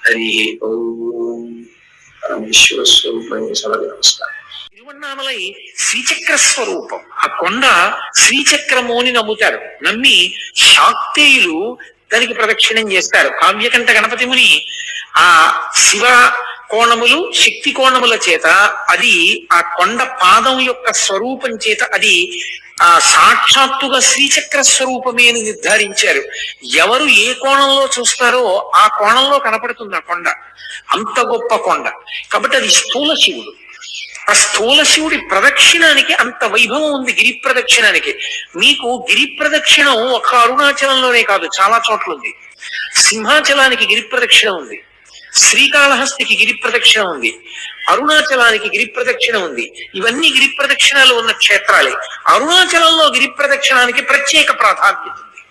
హరి ఓం. పరమేశ్వర స్వరూపం సభకి నమస్కారం. తిరువన్నామలై శ్రీచక్ర స్వరూపం. ఆ కొండ శ్రీచక్రము అని నమ్ముతారు. నమ్మి శాక్తేయులు దానికి ప్రదక్షిణం చేస్తారు. కావ్యకంఠ గణపతి ముని ఆ శివ కోణములు శక్తి కోణముల చేత అది ఆ కొండ పాదం యొక్క స్వరూపం చేత అది ఆ సాక్షాత్తుగా శ్రీచక్ర స్వరూపమే అని నిర్ధారించారు. ఎవరు ఏ కోణంలో చూస్తారో ఆ కోణంలో కనపడుతుంది ఆ కొండ. అంత గొప్ప కొండ కాబట్టి అది స్థూల శివుడు. ఆ స్థూల శివుడి ప్రదక్షిణానికి అంత వైభవం ఉంది. గిరి ప్రదక్షిణానికి మీకు గిరి ప్రదక్షిణం ఒక అరుణాచలంలోనే కాదు, చాలా చోట్ల ఉంది. సింహాచలానికి గిరి ప్రదక్షిణ ఉంది, శ్రీకాళహస్తికి గిరి ప్రదక్షిణ ఉంది, అరుణాచలానికి గిరి ప్రదక్షిణ ఉంది. ఇవన్నీ గిరి ప్రదక్షిణాలు ఉన్న క్షేత్రాలే. అరుణాచలంలో గిరి ప్రదక్షిణానికి ప్రత్యేక ప్రాధాన్యత ఉంది.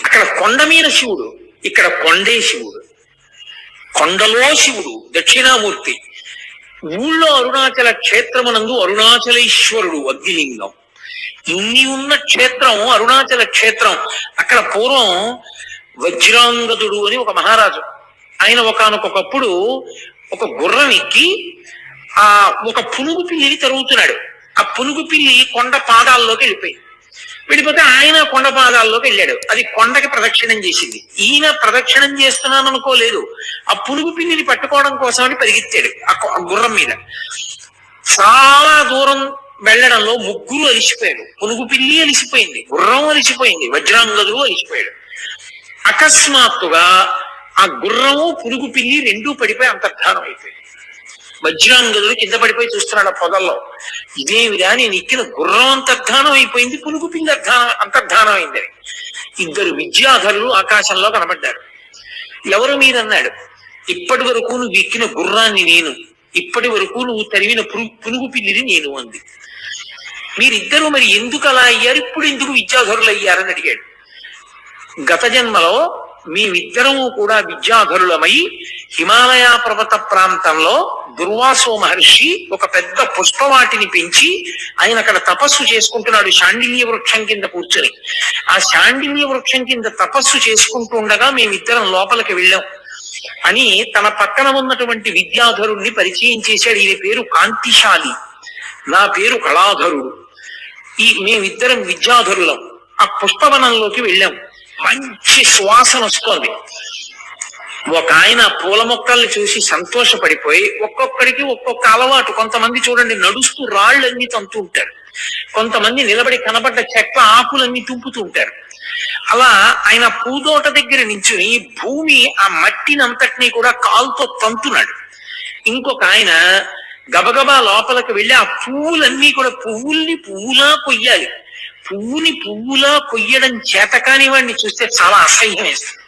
అక్కడ కొండ మీద శివుడు, ఇక్కడ కొండే శివుడు. కొండలో శివుడు దక్షిణామూర్తి. ఊళ్ళో అరుణాచల క్షేత్రమునందు అరుణాచలేశ్వరుడు అగ్నిలింగం. ఇన్ని ఉన్న క్షేత్రం అరుణాచల క్షేత్రం. అక్కడ పూర్వం వజ్రాంగదుడు అని ఒక మహారాజు, ఆయన ఒకానొకప్పుడు ఒక గుర్రం ఎక్కి ఆ ఒక పునుగు పిల్లిని తరుగుతున్నాడు. ఆ పునుగు పిల్లి కొండ పాదాల్లోకి వెళ్ళిపోతే ఆయన కొండ పాదాల్లోకి వెళ్ళాడు. అది కొండకి ప్రదక్షిణం చేసింది. ఈయన ప్రదక్షిణం చేస్తున్నాను అనుకోలేదు. ఆ పునుగు పిల్లిని పట్టుకోవడం కోసమని పరిగెత్తాడు ఆ గుర్రం మీద. చాలా దూరం వెళ్ళడంలో ముగ్గురు అలిసిపోయారు. పునుగు పిల్లి అలిసిపోయింది, గుర్రం అలిసిపోయింది, వజ్రాంగదుడు అలిసిపోయాడు. అకస్మాత్తుగా ఆ గుర్రము పునుగు పిల్లి రెండూ పడిపోయి అంతర్ధానం అయిపోయింది. వజ్రాంగదుడు కింద పడిపోయి చూస్తున్నాడు ఆ పొదల్లో. ఇదేమిరా, నేను ఎక్కిన గుర్రం అంతర్ధానం అయిపోయింది, పునుగు పిల్లి అంతర్ధానం అయిందని. ఇద్దరు విద్యాధరులు ఆకాశంలో కనబడ్డారు. ఎవరు మీరన్నాడు. ఇప్పటి వరకు నువ్వు ఎక్కిన గుర్రాన్ని నేను, ఇప్పటి వరకు నువ్వు తరివిన పునుగు పిల్లిని నేను అంది. మీరిద్దరూ మరి ఎందుకు అలా అయ్యారు, ఇప్పుడు ఎందుకు విద్యాధరులు అయ్యారని అడిగాడు. గత జన్మలో మేమిద్దరము కూడా విద్యాధరులమై హిమాలయ పర్వత ప్రాంతంలో దుర్వాసో మహర్షి ఒక పెద్ద పుష్పవాటిని పెంచి ఆయన అక్కడ తపస్సు చేసుకుంటున్నాడు. శాండిల్య వృక్షం కింద కూర్చొని ఆ శాండిల్య వృక్షం కింద తపస్సు చేసుకుంటూ ఉండగా మేమిద్దరం లోపలికి వెళ్ళాం అని తన పక్కన ఉన్నటువంటి విద్యాధరుణ్ణి పరిచయం చేశాడు. ఈయన పేరు కాంతిశాలి, నా పేరు కళాధరుడు. మేమిద్దరం విద్యాధరులం. ఆ పుష్పవనంలోకి వెళ్ళాం. మంచి సువాసన వస్తోంది. ఒక ఆయన పూల మొక్కల్ని చూసి సంతోషపడిపోయి ఒక్కొక్కడికి ఒక్కొక్క అలవాటు. కొంతమంది చూడండి నడుస్తూ రాళ్ళన్నీ తంతూ ఉంటారు, కొంతమంది నిలబడి కనబడ్డ చెట్ల ఆకులన్నీ తుంపుతూ ఉంటారు. అలా ఆయన పూదోట దగ్గర నించుని భూమి ఆ మట్టిని అంతటినీ కూడా కాలుతో తంతున్నాడు. ఇంకొక ఆయన గబగబా లోపలికి వెళ్ళి ఆ పువ్వులన్నీ కూడా పువ్వులా కొయ్యాలి. పువ్వుని పువ్వులా కొయ్యడం చేతకాని వాడిని చూస్తే చాలా అసహ్యం వేస్తుంది.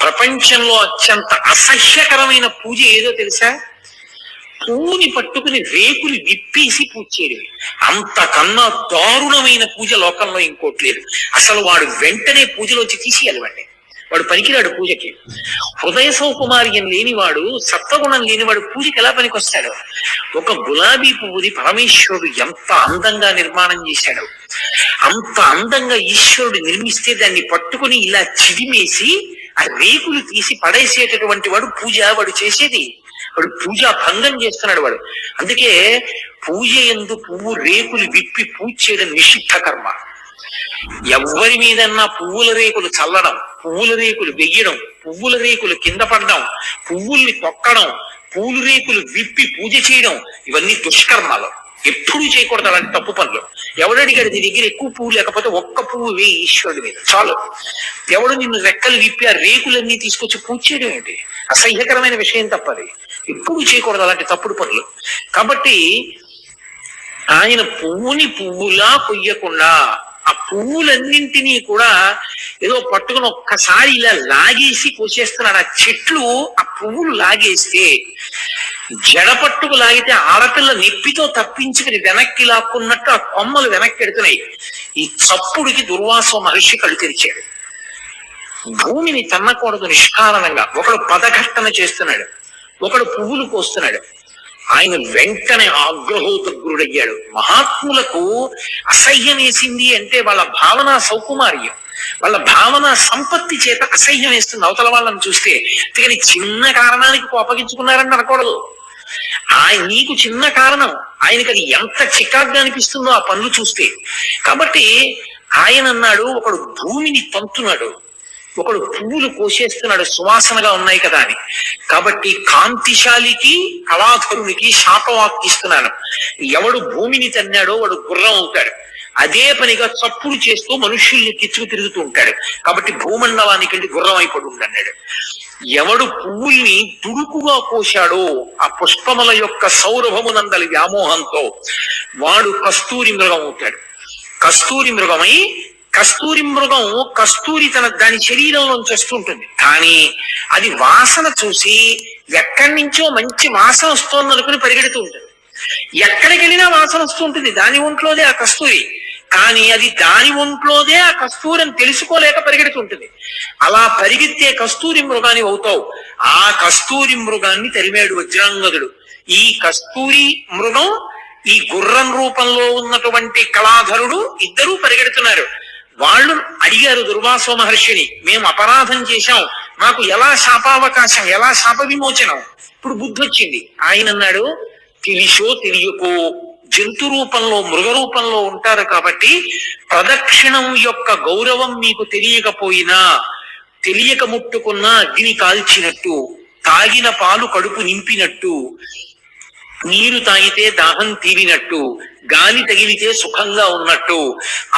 ప్రపంచంలో అత్యంత అసహ్యకరమైన పూజ ఏదో తెలుసా? పువ్వుని పట్టుకుని రేకులు విప్పేసి పూజ చేయడం. అంతకన్నా దారుణమైన పూజ లోకంలో ఇంకోటి లేదు. అసలు వాడు వెంటనే పూజలోంచి తీసేయాలి. వాడు పనికిరాడు పూజకి. హృదయ సౌకుమార్యం లేనివాడు, సత్వగుణం లేనివాడు పూజకి ఎలా పనికొస్తాడు? ఒక గులాబీ పువ్వుని పరమేశ్వరుడు ఎంత అందంగా నిర్మాణం చేశాడు. అంత అందంగా ఈశ్వరుడు నిర్మిస్తే దాన్ని పట్టుకుని ఇలా చిదిమేసి ఆ రేకులు తీసి పడేసేటటువంటి వాడు పూజ వాడు చేసేది. వాడు పూజ భంగం చేస్తున్నాడు వాడు. అందుకే పూజ యందు పువ్వు రేకులు విప్పి పూజ చేయడం నిషిద్ధ కర్మ. ఎవరి మీదన్నా పువ్వుల రేకులు చల్లడం, పువ్వుల రేకులు వెయ్యడం, పువ్వుల రేకులు కింద పడడం, పువ్వుల్ని తొక్కడం, పూలు రేకులు విప్పి పూజ చేయడం, ఇవన్నీ దుష్కర్మాలు. ఎప్పుడూ చేయకూడదు అలాంటి తప్పు పనులు. ఎవడడిగాడు నీ దగ్గర ఎక్కువ పువ్వు లేకపోతే ఒక్క పువ్వు వేయి ఈశ్వరుడి మీద చాలు. ఎవడు నిన్ను రెక్కలు విప్పి ఆ రేకులన్నీ తీసుకొచ్చి పూజ చేయడం ఏంటి? అసహ్యకరమైన విషయం తప్పది. ఎప్పుడు చేయకూడదు అలాంటి తప్పుడు పనులు. కాబట్టి ఆయన పువ్వుని పువ్వులా కొయ్యకుండా ఆ పువ్వులన్నింటినీ కూడా ఏదో పట్టుకుని ఒక్కసారి ఇలా లాగేసి కోసేస్తున్నాడు. ఆ చెట్లు ఆ పువ్వులు లాగేస్తే జడ పట్టుకు లాగితే ఆడపిల్ల నిప్పితో తప్పించుకుని వెనక్కి లాక్కున్నట్టు ఆ కొమ్మలు వెనక్కి ఎడుతున్నాయి. ఈ చప్పుడికి దుర్వాసో మహర్షి కళ్ళు తెరిచాడు. భూమిని తన్నకూడదు నిష్కారణంగా. ఒకడు పదఘట్టన చేస్తున్నాడు, ఒకడు పువ్వులు కోస్తున్నాడు. ఆయన వెంటనే ఆగ్రహోదగ్రుడయ్యాడు. మహాత్ములకు అసహ్యం వేసింది అంటే వాళ్ళ భావన సౌకుమార్యం. వాళ్ళ భావన సంపత్తి చేత అసహ్యం వేస్తుంది అవతల వాళ్ళని చూస్తే. అందుకని చిన్న కారణానికి కోపగించుకున్నారని అనకూడదు. నీకు చిన్న కారణం, ఆయనకి అది ఎంత చికాగ్గా అనిపిస్తుందో ఆ పనులు చూస్తే. కాబట్టి ఆయన అన్నాడు, ఒకడు భూమిని తంతున్నాడు, ఒకడు పువ్వులు కోసేస్తున్నాడు సువాసనగా ఉన్నాయి కదా అని. కాబట్టి కాంతిశాలికి కళాధరునికి శాపవాక్కిస్తున్నాను, ఎవడు భూమిని తన్నాడో వాడు గుర్రం అవుతాడు. అదే పనిగా చప్పుడు చేస్తూ మనుష్యుల్ని కిచ్చుకు తిరుగుతూ ఉంటాడు. కాబట్టి భూమండలానికి వెళ్ళి గుర్రం అయిపడు అన్నాడు. ఎవడు పువ్వుల్ని దుడుకుగా కోశాడో ఆ పుష్పముల యొక్క సౌరభమునందలి వ్యామోహంతో వాడు కస్తూరి మృగం అవుతాడు. కస్తూరి మృగమై, కస్తూరి మృగం కస్తూరి దాని శరీరంలోంచి వస్తుంటుంది. కానీ అది వాసన చూసి ఎక్కడి నుంచో మంచి వాసన వస్తోంది అనుకుని పరిగెడుతూ ఉంటుంది. ఎక్కడికి వెళ్ళినా వాసన వస్తూ ఉంటుంది, దాని ఒంట్లోదే ఆ కస్తూరి. కానీ అది దాని ఒంట్లోదే ఆ కస్తూరి అని తెలుసుకోలేక పరిగెడుతుంటుంది. అలా పరిగెత్తే కస్తూరి మృగాన్ని అవుతావు. ఆ కస్తూరి మృగాన్ని తరిమాడు వజ్రాంగదుడు. ఈ కస్తూరి మృగం, ఈ గుర్రం రూపంలో ఉన్నటువంటి కళాధరుడు ఇద్దరూ పరిగెడుతున్నారు. వాళ్ళు అడిగారు దుర్వాసో మహర్షిని, మేము అపరాధం చేశాం, మాకు ఎలా శాపావకాశం, ఎలా శాప విమోచనం. ఇప్పుడు బుద్ధి వచ్చింది. ఆయన అన్నాడు, తెలిసో తెలియకో జంతు రూపంలో మృగ రూపంలో ఉంటారు కాబట్టి ప్రదక్షిణం యొక్క గౌరవం మీకు తెలియకపోయినా, తెలియక ముట్టుకున్న అగ్ని కాల్చినట్టు, తాగిన పాలు కడుపు నింపినట్టు, నీరు తాగితే దాహం తీరినట్టు, గాలి తగిలితే సుఖంగా ఉన్నట్టు,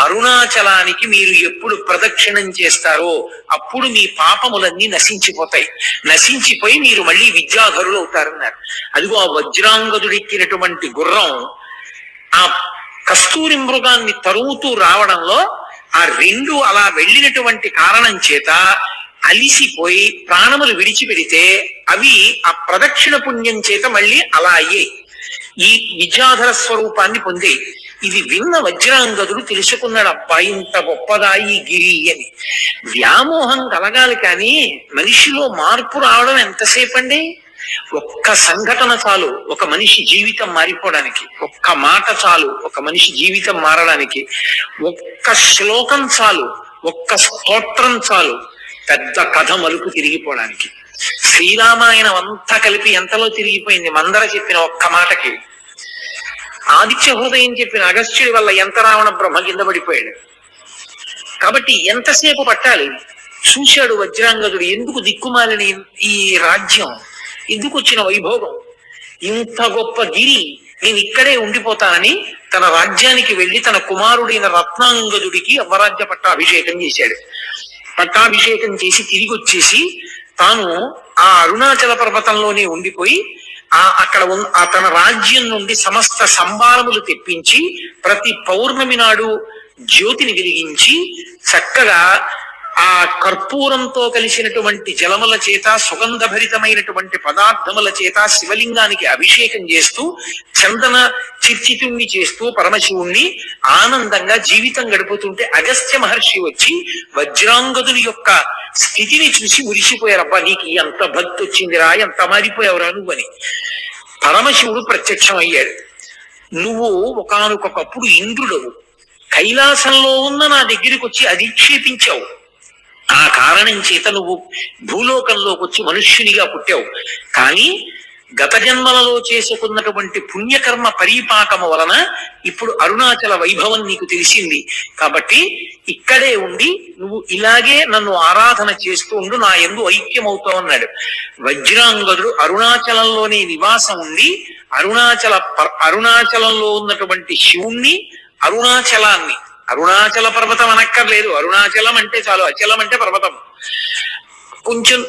అరుణాచలానికి మీరు ఎప్పుడు ప్రదక్షిణం చేస్తారో అప్పుడు మీ పాపములన్నీ నశించిపోతాయి. నశించిపోయి మీరు మళ్ళీ విద్యాధరులు అవుతారన్నారు. అదిగో ఆ వజ్రాంగదుడెక్కినటువంటి గుర్రం ఆ కస్తూరి మృగాన్ని తరుముతూ రావడంలో ఆ రెండు అలా వెళ్ళినటువంటి కారణం చేత అలిసిపోయి ప్రాణములు విడిచిపెడితే అవి ఆ ప్రదక్షిణ పుణ్యం చేత మళ్ళీ అలా అయ్యాయి, ఈ విద్యాధర స్వరూపాన్ని పొందే. ఇది విన్న వజ్రాంగదుడు తెలుసుకున్నాడు, అబ్బా ఇంత గొప్పదా ఈ గిరి అని. వ్యామోహం కలగాలి కానీ మనిషిలో మార్పు రావడం ఎంతసేపు అండి? ఒక్క సంఘటన చాలు ఒక మనిషి జీవితం మారిపోవడానికి, ఒక్క మాట చాలు ఒక మనిషి జీవితం మారడానికి, ఒక్క శ్లోకం చాలు, ఒక్క స్తోత్రం చాలు పెద్ద కథ మలుపు తిరిగిపోవడానికి. శ్రీరామాయణం అంతా కలిపి ఎంతలో తిరిగిపోయింది మందర చెప్పిన ఒక్క మాటకి. ఆదిత్య హృదయం చెప్పిన అగస్త్యుడి వల్ల ఎంత రావణ బ్రహ్మ కింద పడిపోయాడు. కాబట్టి ఎంతసేపు పట్టాలి? చూశాడు వజ్రాంగదుడు, ఎందుకు దిక్కుమాలిన ఈ రాజ్యం, ఎందుకు వచ్చిన వైభోగం, ఇంత గొప్ప గిరి, నేను ఇక్కడే ఉండిపోతానని తన రాజ్యానికి వెళ్లి తన కుమారుడైన రత్నాంగదుడికి అవరాజ్య పట్టాభిషేకం చేశాడు. పట్టాభిషేకం చేసి తిరిగి వచ్చేసి తాను ఆ అరుణాచల పర్వతంలోనే ఉండిపోయి అక్కడ తన రాజ్యం నుండి సమస్త సంభారములు తెప్పించి ప్రతి పౌర్ణమి నాడు జ్యోతిని వెలిగించి చక్కగా ఆ కర్పూరంతో కలిసినటువంటి జలముల చేత సుగంధభరితమైనటువంటి పదార్థముల చేత శివలింగానికి అభిషేకం చేస్తూ చందన చిర్చితుణ్ణి చేస్తూ పరమశివుణ్ణి ఆనందంగా జీవితం గడుపుతుంటే అగస్త్య మహర్షి వచ్చి వజ్రాంగదుని యొక్క స్థితిని చూసి మురిసిపోయారబ్బా, నీకు ఎంత భక్తి వచ్చిందిరా, ఎంత మారిపోయావురా నువ్వని. పరమశివుడు ప్రత్యక్షం అయ్యాడు. నువ్వు ఒకానొకప్పుడు ఇంద్రుడవు, కైలాసంలో ఉన్న నా దగ్గరికి వచ్చి అధిక్షేపించావు, ఆ కారణం చేత నువ్వు భూలోకంలోకి వచ్చి మనుష్యునిగా పుట్టావు. కానీ గత జన్మలలో చేసుకున్నటువంటి పుణ్యకర్మ పరిపాకము వలన ఇప్పుడు అరుణాచల వైభవం నీకు తెలిసింది. కాబట్టి ఇక్కడే ఉండి నువ్వు ఇలాగే నన్ను ఆరాధన చేస్తూ ఉండు, నా యందు ఐక్యమవుతావు అన్నాడు. వజ్రాంగదుడు అరుణాచలంలోనే నివాసం ఉండి అరుణాచలంలో ఉన్నటువంటి శివుణ్ణి, అరుణాచలాన్ని, అరుణాచల పర్వతం అనక్కర్లేదు, అరుణాచలం అంటే చాలు, అచలం అంటే పర్వతం. కొంచెం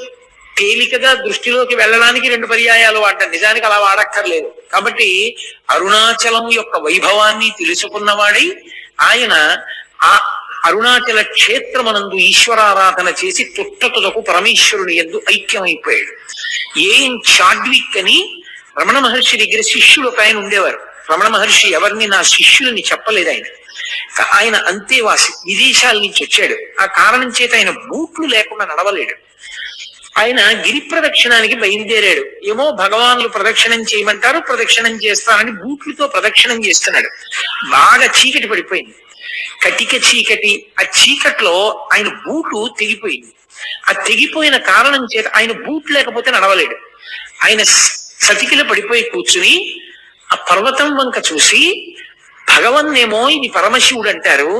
తేలికగా దృష్టిలోకి వెళ్ళడానికి రెండు పర్యాయాలు వాడటం, నిజానికి అలా వాడక్కర్లేదు. కాబట్టి అరుణాచలం యొక్క వైభవాన్ని తెలుసుకున్నవాడై ఆయన ఆ అరుణాచల క్షేత్రమనందు ఈశ్వరారాధన చేసి తుట్టతులకు పరమేశ్వరుని యందు ఐక్యమైపోయాడు. ఏం చాడ్విక్ అని రమణ మహర్షి దగ్గర శిష్యులు ఒక ఆయన ఉండేవారు. రమణ మహర్షి ఎవరిని నా శిష్యులని చెప్పలేదు. ఆయన అంతేవాసి, విదేశాల నుంచి వచ్చాడు. ఆ కారణం చేత ఆయన బూట్లు లేకుండా నడవలేడు. ఆయన గిరి ప్రదక్షిణానికి బయలుదేరాడు. ఏమో భగవానులు ప్రదక్షిణం చేయమంటారు, ప్రదక్షిణం చేస్తానని బూట్లతో ప్రదక్షిణం చేస్తున్నాడు. బాగా చీకటి పడిపోయింది. కటిక చీకటి. ఆ చీకట్లో ఆయన బూటు తెగిపోయింది. ఆ తెగిపోయిన కారణం చేత ఆయన బూట్ లేకపోతే నడవలేడు. ఆయన సతికిల పడిపోయి కూర్చుని ఆ పర్వతం వంక చూసి, భగవన్నేమో ఇది పరమశివుడు అంటారు,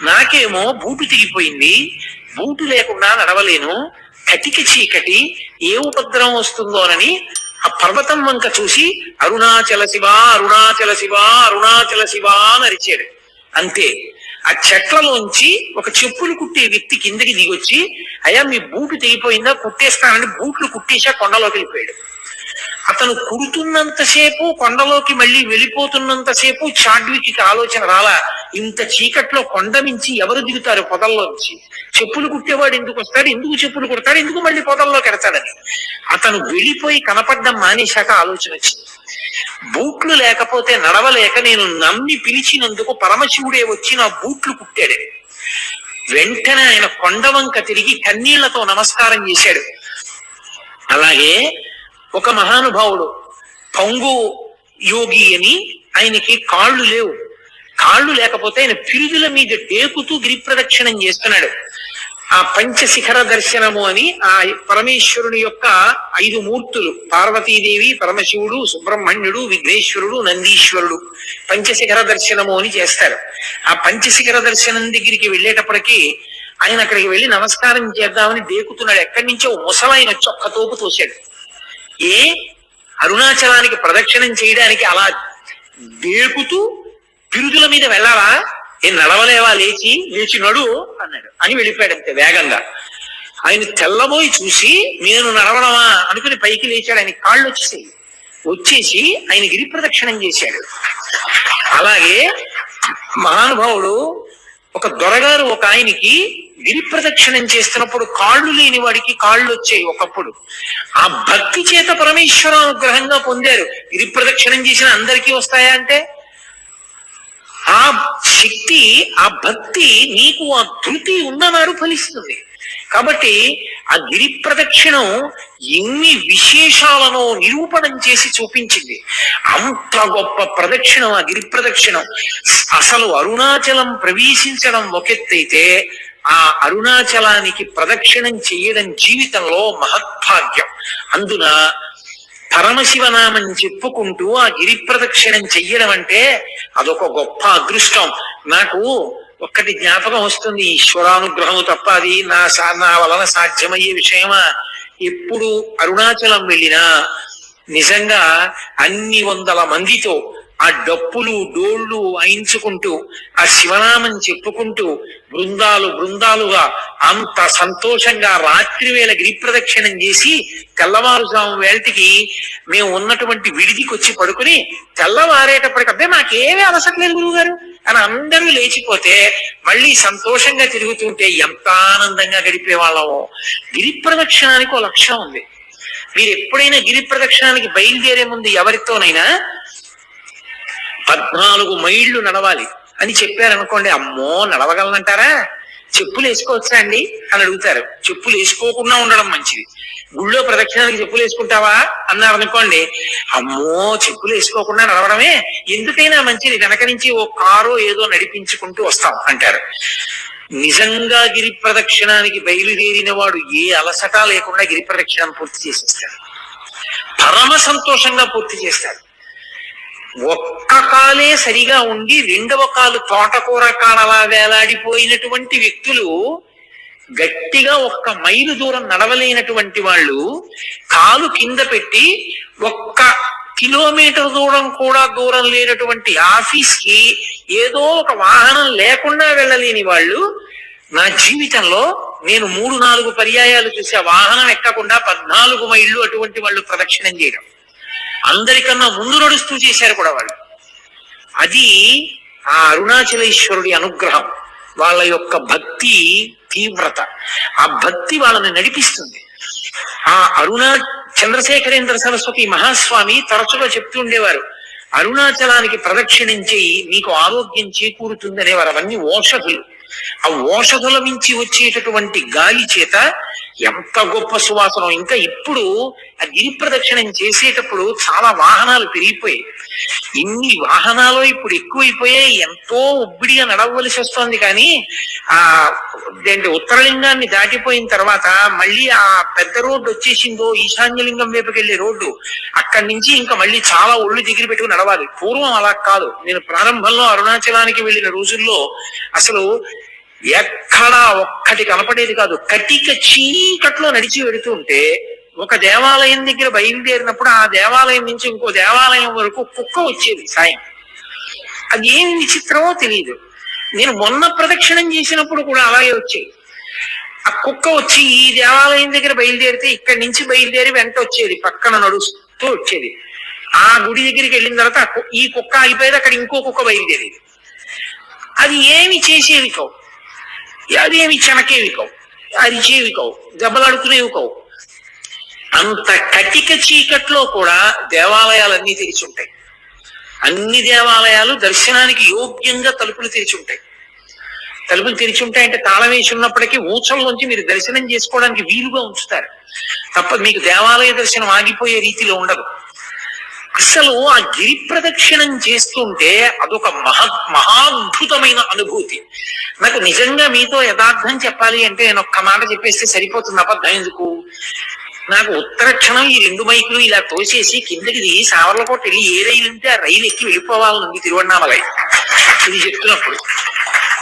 నాకేమో బూటు తెగిపోయింది, బూటు లేకుండా నడవలేను, కటిక చీకటి, ఏ ఉపద్రవం వస్తుందోనని ఆ పర్వతం వంక చూసి అరుణాచల శివ అరుణాచల శివ అరుణాచల శివ అని అరిచాడు. అంతే. ఆ చెట్లలోంచి ఒక చెప్పులు కుట్టే వ్యక్తి కిందకి దిగొచ్చి, అయ్యా మీ బూటు తెగిపోయిందా, కుట్టేస్తానని బూట్లు కుట్టేసా కొండలోకి వెళ్ళిపోయాడు. అతను కుడుతున్నంతసేపు, కొండలోకి మళ్ళీ వెళ్ళిపోతున్నంతసేపు చాడ్వికి ఆలోచన రాలా, ఇంత చీకట్లో కొండ నుంచి ఎవరు దిగుతారు పొదల్లోంచి, చెప్పులు కుట్టేవాడు ఎందుకు వస్తాడు, ఎందుకు చెప్పులు కుడతాడు, ఎందుకు మళ్ళీ పొదల్లోకి ఎడతాడని. అతను వెళ్ళిపోయి కనపడ్డం మానేశాక ఆలోచన వచ్చింది, బూట్లు లేకపోతే నడవలేక నేను నమ్మి పిలిచినందుకు పరమశివుడే వచ్చి నా బూట్లు కుట్టాడు. వెంటనే ఆయన కొండవంక తిరిగి కన్నీళ్లతో నమస్కారం చేశాడు. అలాగే ఒక మహానుభావుడు పంగు యోగి అని, ఆయనకి కాళ్ళు లేవు. కాళ్ళు లేకపోతే ఆయన పిరుదుల మీద డేకుతూ గిరి ప్రదక్షిణం చేస్తున్నాడు. ఆ పంచశిఖర దర్శనము అని ఆ పరమేశ్వరుని యొక్క 5 మూర్తులు, పార్వతీదేవి, పరమశివుడు, సుబ్రహ్మణ్యుడు, విఘ్నేశ్వరుడు, నందీశ్వరుడు, పంచశిఖర దర్శనము అని చేస్తారు. ఆ పంచశిఖర దర్శనం దగ్గరికి వెళ్ళేటప్పటికీ ఆయన అక్కడికి వెళ్ళి నమస్కారం చేద్దామని డేకుతున్నాడు. ఎక్కడి నుంచో ముసలాయన వచ్చి ఒక్క తోపు తోశాడు. ఏ అరుణాచలానికి ప్రదక్షిణం చేయడానికి అలా డేకుతూ పిరుదుల మీద వెళ్ళాలా, ఏం నడవలేవా, లేచి నడు అన్నాడు. అని వెళ్ళిపోయాడు అంతే వేగంగా. ఆయన తెల్లబోయి చూసి నేను నడవడమా అనుకుని పైకి లేచాడు. ఆయన కాళ్ళు వచ్చేసి ఆయన గిరి ప్రదక్షిణం చేశాడు. అలాగే మహానుభావుడు ఒక దొరగారు ఒక ఆయనకి గిరి ప్రదక్షిణం చేస్తున్నప్పుడు కాళ్ళు లేని వాడికి కాళ్ళు వచ్చాయి ఒకప్పుడు. ఆ భక్తి చేత పరమేశ్వర అనుగ్రహంగా పొందారు. గిరి ప్రదక్షిణం చేసిన అందరికీ వస్తాయా అంటే, ఆ శక్తి, ఆ భక్తి నీకు ఆ ధృతి ఉన్ననాడు ఫలిస్తుంది. కాబట్టి ఆ గిరి ప్రదక్షిణం ఎన్ని విశేషాలను నిరూపణం చేసి చూపించింది. అంత గొప్ప ప్రదక్షిణం ఆ గిరి ప్రదక్షిణం. అసలు అరుణాచలం ప్రవేశించడం ఒకెత్తైతే, ఆ అరుణాచలానికి ప్రదక్షిణం చేయడం జీవితంలో మహద్భాగ్యం. అందున పరమశివనామం చెప్పుకుంటూ ఆ గిరి ప్రదక్షిణం చెయ్యడం అంటే అదొక గొప్ప అదృష్టం. నాకు ఒక్కటి జ్ఞాపకం వస్తుంది, ఈశ్వరానుగ్రహము తప్ప అది నా వలన సాధ్యమయ్యే విషయమా? ఎప్పుడు అరుణాచలం వెళ్ళినా నిజంగా అన్ని వందల మందితో ఆ డప్పులు డోళ్లు వాయించుకుంటూ ఆ శివనామం చెప్పుకుంటూ బృందాలుగా అంత సంతోషంగా రాత్రి వేళ గిరి ప్రదక్షిణం చేసి తెల్లవారుజాము వేళటికి మేము ఉన్నటువంటి విడిదికి వచ్చి పడుకుని తెల్లవారేటప్పటికి అబ్బే నాకేమీ అలసట్లేదు గురువు గారు అని అందరూ లేచిపోతే మళ్ళీ సంతోషంగా తిరుగుతుంటే ఎంత ఆనందంగా గడిపే వాళ్ళమో. గిరి ప్రదక్షిణానికి ఒక లక్ష్యం ఉంది. మీరు ఎప్పుడైనా గిరి ప్రదక్షిణానికి బయలుదేరే ముందు ఎవరితోనైనా 14 మైళ్ళు నడవాలి అని చెప్పారనుకోండి, అమ్మో నడవగలనంటారా, చెప్పులు వేసుకోవచ్చా అండి అని అడుగుతారు. చెప్పులు వేసుకోకుండా ఉండడం మంచిది. గుళ్ళో ప్రదక్షిణానికి చెప్పులు వేసుకుంటావా అన్నారు అనుకోండి, అమ్మో చెప్పులు వేసుకోకుండా నడవడమే ఎందుకైనా మంచిది, వెనక నుంచి ఓ కారో ఏదో నడిపించుకుంటూ వస్తాం అంటారు. నిజంగా గిరి ప్రదక్షిణానికి బయలుదేరిన వాడు ఏ అలసట లేకుండా గిరి ప్రదక్షిణం పూర్తి చేసేస్తాడు. పరమ సంతోషంగా పూర్తి చేస్తాడు. ఒక్క కాలే సరిగా ఉండి రెండవ కాలు తోటకూర కాడలా వేలాడిపోయినటువంటి వ్యక్తులు, గట్టిగా 1 మైలు దూరం నడవలేనటువంటి వాళ్ళు కాలు కింద పెట్టి 1 కిలోమీటర్ దూరం లేనటువంటి ఆఫీస్కి ఏదో ఒక వాహనం లేకుండా వెళ్ళలేని వాళ్ళు, నా జీవితంలో నేను 3-4 పర్యాయాలు చూసే వాహనం ఎక్కకుండా 14 మైళ్ళు అటువంటి వాళ్ళు ప్రదక్షిణం చేయడం. అందరికన్నా ముందు నడుస్తూ చేశారు కూడా వాళ్ళు. అది ఆ అరుణాచలేశ్వరుడి అనుగ్రహం, వాళ్ళ యొక్క భక్తి తీవ్రత. ఆ భక్తి వాళ్ళని నడిపిస్తుంది. ఆ చంద్రశేఖరేంద్ర సరస్వతి మహాస్వామి తరచుగా చెప్తుండేవారు, అరుణాచలానికి ప్రదక్షిణం చేయి నీకు ఆరోగ్యం చేకూరుతుంది అనేవారు. అవన్నీ ఓషధులు. ఆ ఓషధుల నుంచి వచ్చేటటువంటి గాలి చేత ఎంత గొప్ప సువాసన. ఇంకా ఇప్పుడు ఆ గిరి ప్రదక్షిణం చేసేటప్పుడు చాలా వాహనాలు పెరిగిపోయాయి. ఇన్ని వాహనాలు ఇప్పుడు ఎక్కువైపోయాయి, ఎంతో ఉబ్బిడిగా నడవలసి వస్తుంది. కానీ ఆ ఏంటి ఉత్తరలింగాన్ని దాటిపోయిన తర్వాత మళ్ళీ ఆ పెద్ద రోడ్డు వచ్చేసిందో, ఈశాన్యలింగం వైపుకి వెళ్ళే రోడ్డు, అక్కడి నుంచి ఇంకా మళ్ళీ చాలా ఒళ్ళు దగ్గర పెట్టుకుని నడవాలి. పూర్వం అలా కాదు. నేను ప్రారంభంలో అరుణాచలానికి వెళ్ళిన రోజుల్లో అసలు ఎక్కడా ఒక్కటి కనపడేది కాదు. కటిక చీకట్లో నడిచి వెడుతూ ఉంటే ఒక దేవాలయం దగ్గర బయలుదేరినప్పుడు ఆ దేవాలయం నుంచి ఇంకో దేవాలయం వరకు కుక్క వచ్చేది సాయం. అది ఏమి విచిత్రమో తెలియదు. నేను మొన్న ప్రదక్షిణం చేసినప్పుడు కూడా అలాగే వచ్చేది. ఆ కుక్క వచ్చి ఈ దేవాలయం దగ్గర బయలుదేరితే ఇక్కడి నుంచి బయలుదేరి వెంట వచ్చేది, పక్కన నడుస్తూ వచ్చేది. ఆ గుడి దగ్గరికి వెళ్ళిన తర్వాత ఈ కుక్క ఆగిపోయేది, అక్కడ ఇంకో కుక్క బయలుదేరేది. అది ఏమి చేసేవి కావు, అదేమి చెనకేవి కావు, అరిచేవి కావు, దెబ్బలాడుకునేవి కావు. అంత కటిక చీకట్లో కూడా దేవాలయాలన్నీ తెరిచి ఉంటాయి. అన్ని దేవాలయాలు దర్శనానికి యోగ్యంగా తలుపులు తెరిచి ఉంటాయి. తలుపులు తెరిచి ఉంటాయంటే తాళం వేసి ఉన్నప్పటికీ ఊచల్లోంచి మీరు దర్శనం చేసుకోవడానికి వీలుగా ఉంచుతారు తప్ప మీకు దేవాలయ దర్శనం ఆగిపోయే రీతిలో ఉండదు. అసలు ఆ గిరి ప్రదక్షిణం చేస్తుంటే అదొక మహాద్భుతమైన అనుభూతి. నాకు నిజంగా మీతో యథార్థం చెప్పాలి అంటే నేను ఒక్క మాట చెప్పేస్తే సరిపోతుంది, అబద్ధం ఎందుకు. నాకు ఉత్తర క్షణం ఈ 2 మైకులు ఇలా తోసేసి కిందకి దిగి సావర్లకోట వెళ్ళి ఏ రైలు ఉంటే ఆ రైలు ఎక్కి వెళ్ళిపోవాలనుంది తిరువண்ணామలై. ఇది చెప్తున్నప్పుడు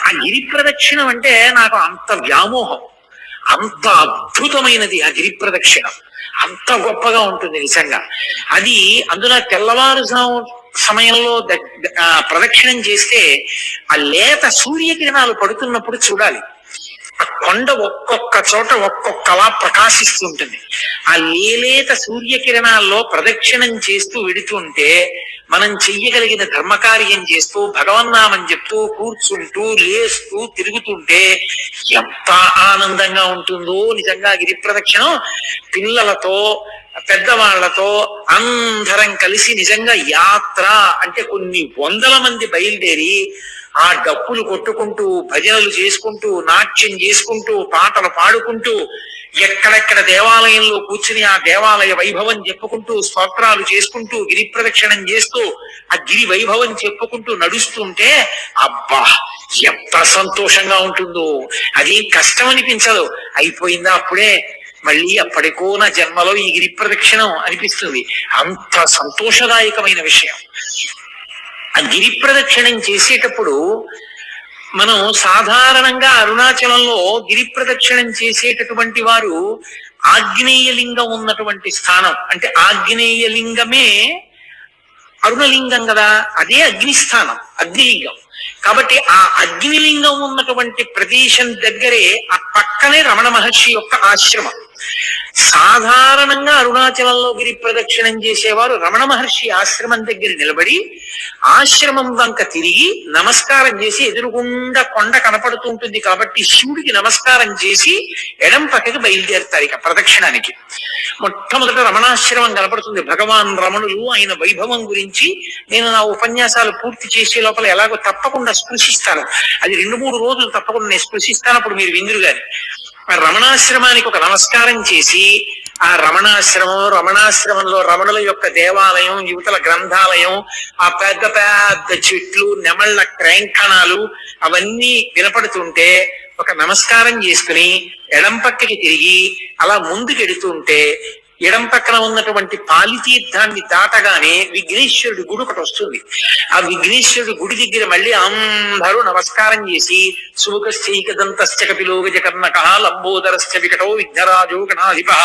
ఆ గిరి ప్రదక్షిణం అంటే నాకు అంత వ్యామోహం, అంత అద్భుతమైనది ఆ గిరి ప్రదక్షిణం, అంత గొప్పగా ఉంటుంది నిజంగా. అది అందులో తెల్లవారుజాము సమయంలో ప్రదక్షిణం చేస్తే ఆ లేత సూర్యకిరణాలు పడుతున్నప్పుడు చూడాలి. ఆ కొండ ఒక్కొక్క చోట ఒక్కొక్కలా ప్రకాశిస్తూ ఉంటుంది. ఆ లేలేత సూర్యకిరణాల్లో ప్రదక్షిణం చేస్తూ వెడుతుంటే మనం చెయ్యగలిగిన ధర్మకార్యం చేస్తూ భగవన్నామని చెప్తూ కూర్చుంటూ లేస్తూ తిరుగుతుంటే ఎంత ఆనందంగా ఉంటుందో నిజంగా. గిరి ప్రదక్షిణం పిల్లలతో పెద్దవాళ్లతో అందరం కలిసి నిజంగా యాత్ర అంటే కొన్ని వందల మంది బయలుదేరి ఆ డప్పులు కొట్టుకుంటూ భజనలు చేసుకుంటూ నాట్యం చేసుకుంటూ పాటలు పాడుకుంటూ ఎక్కడెక్కడ దేవాలయంలో కూర్చుని ఆ దేవాలయ వైభవం చెప్పుకుంటూ స్తోత్రాలు చేసుకుంటూ గిరి ప్రదక్షిణం చేస్తూ ఆ గిరి వైభవం చెప్పుకుంటూ నడుస్తుంటే అబ్బా ఎంత సంతోషంగా ఉంటుందో. అది కష్టం అనిపించదు. అయిపోయిందా అప్పుడే, మళ్ళీ అప్పటికో నా జన్మలో ఈ గిరి ప్రదక్షిణం అనిపిస్తుంది. అంత సంతోషదాయకమైన విషయం. ఆ గిరి ప్రదక్షిణం చేసేటప్పుడు మనం సాధారణంగా అరుణాచలంలో గిరి ప్రదక్షిణం చేసేటటువంటి వారు ఆగ్నేయలింగం ఉన్నటువంటి స్థానం, అంటే ఆగ్నేయలింగమే అరుణలింగం కదా, అదే అగ్నిస్థానం, అగ్నిలింగం. కాబట్టి ఆ అగ్నిలింగం ఉన్నటువంటి ప్రదేశం దగ్గరే ఆ పక్కనే రమణ మహర్షి యొక్క ఆశ్రమం. సాధారణంగా అరుణాచలంలో గిరి ప్రదక్షిణం చేసేవారు రమణ మహర్షి ఆశ్రమం దగ్గర నిలబడి ఆశ్రమం వంక తిరిగి నమస్కారం చేసి, ఎదురుగుండా కొండ కనపడుతూ ఉంటుంది కాబట్టి శివుడికి నమస్కారం చేసి ఎడం పక్కకి బయలుదేరుతారు ఇక ప్రదక్షిణానికి. మొట్టమొదట రమణాశ్రమం కనపడుతుంది. భగవాన్ రమణులు ఆయన వైభవం గురించి నేను నా ఉపన్యాసాలు పూర్తి చేసే లోపల ఎలాగో తప్పకుండా స్పృశిస్తాను. అది 2-3 రోజులు తప్పకుండా నేను స్పృశిస్తాను, అప్పుడు మీరు విందురు గాని. రమణాశ్రమానికి ఒక నమస్కారం చేసి ఆ రమణాశ్రమంలో రమణుల యొక్క దేవాలయం, యువతల గ్రంథాలయం, ఆ పెద్ద పెద్ద చెట్లు, నెమళ్ల క్రేంఖణాలు అవన్నీ వినపడుతుంటే ఒక నమస్కారం చేసుకుని ఎడం పక్కకి తిరిగి అలా ముందుకెడుతుంటే ఎడం పక్కన ఉన్నటువంటి పాలితీర్థాన్ని దాటగానే విఘ్నేశ్వరుడి గుడి ఒకటి వస్తుంది. ఆ విఘ్నేశ్వరుడి గుడి దగ్గర మళ్ళీ అందరూ నమస్కారం చేసి సుముఖశ్చైకదంతశ్చ కపిలో గజకర్ణకః లంబోదరశ్చ వికటో విఘ్నరాజో గణాధిపః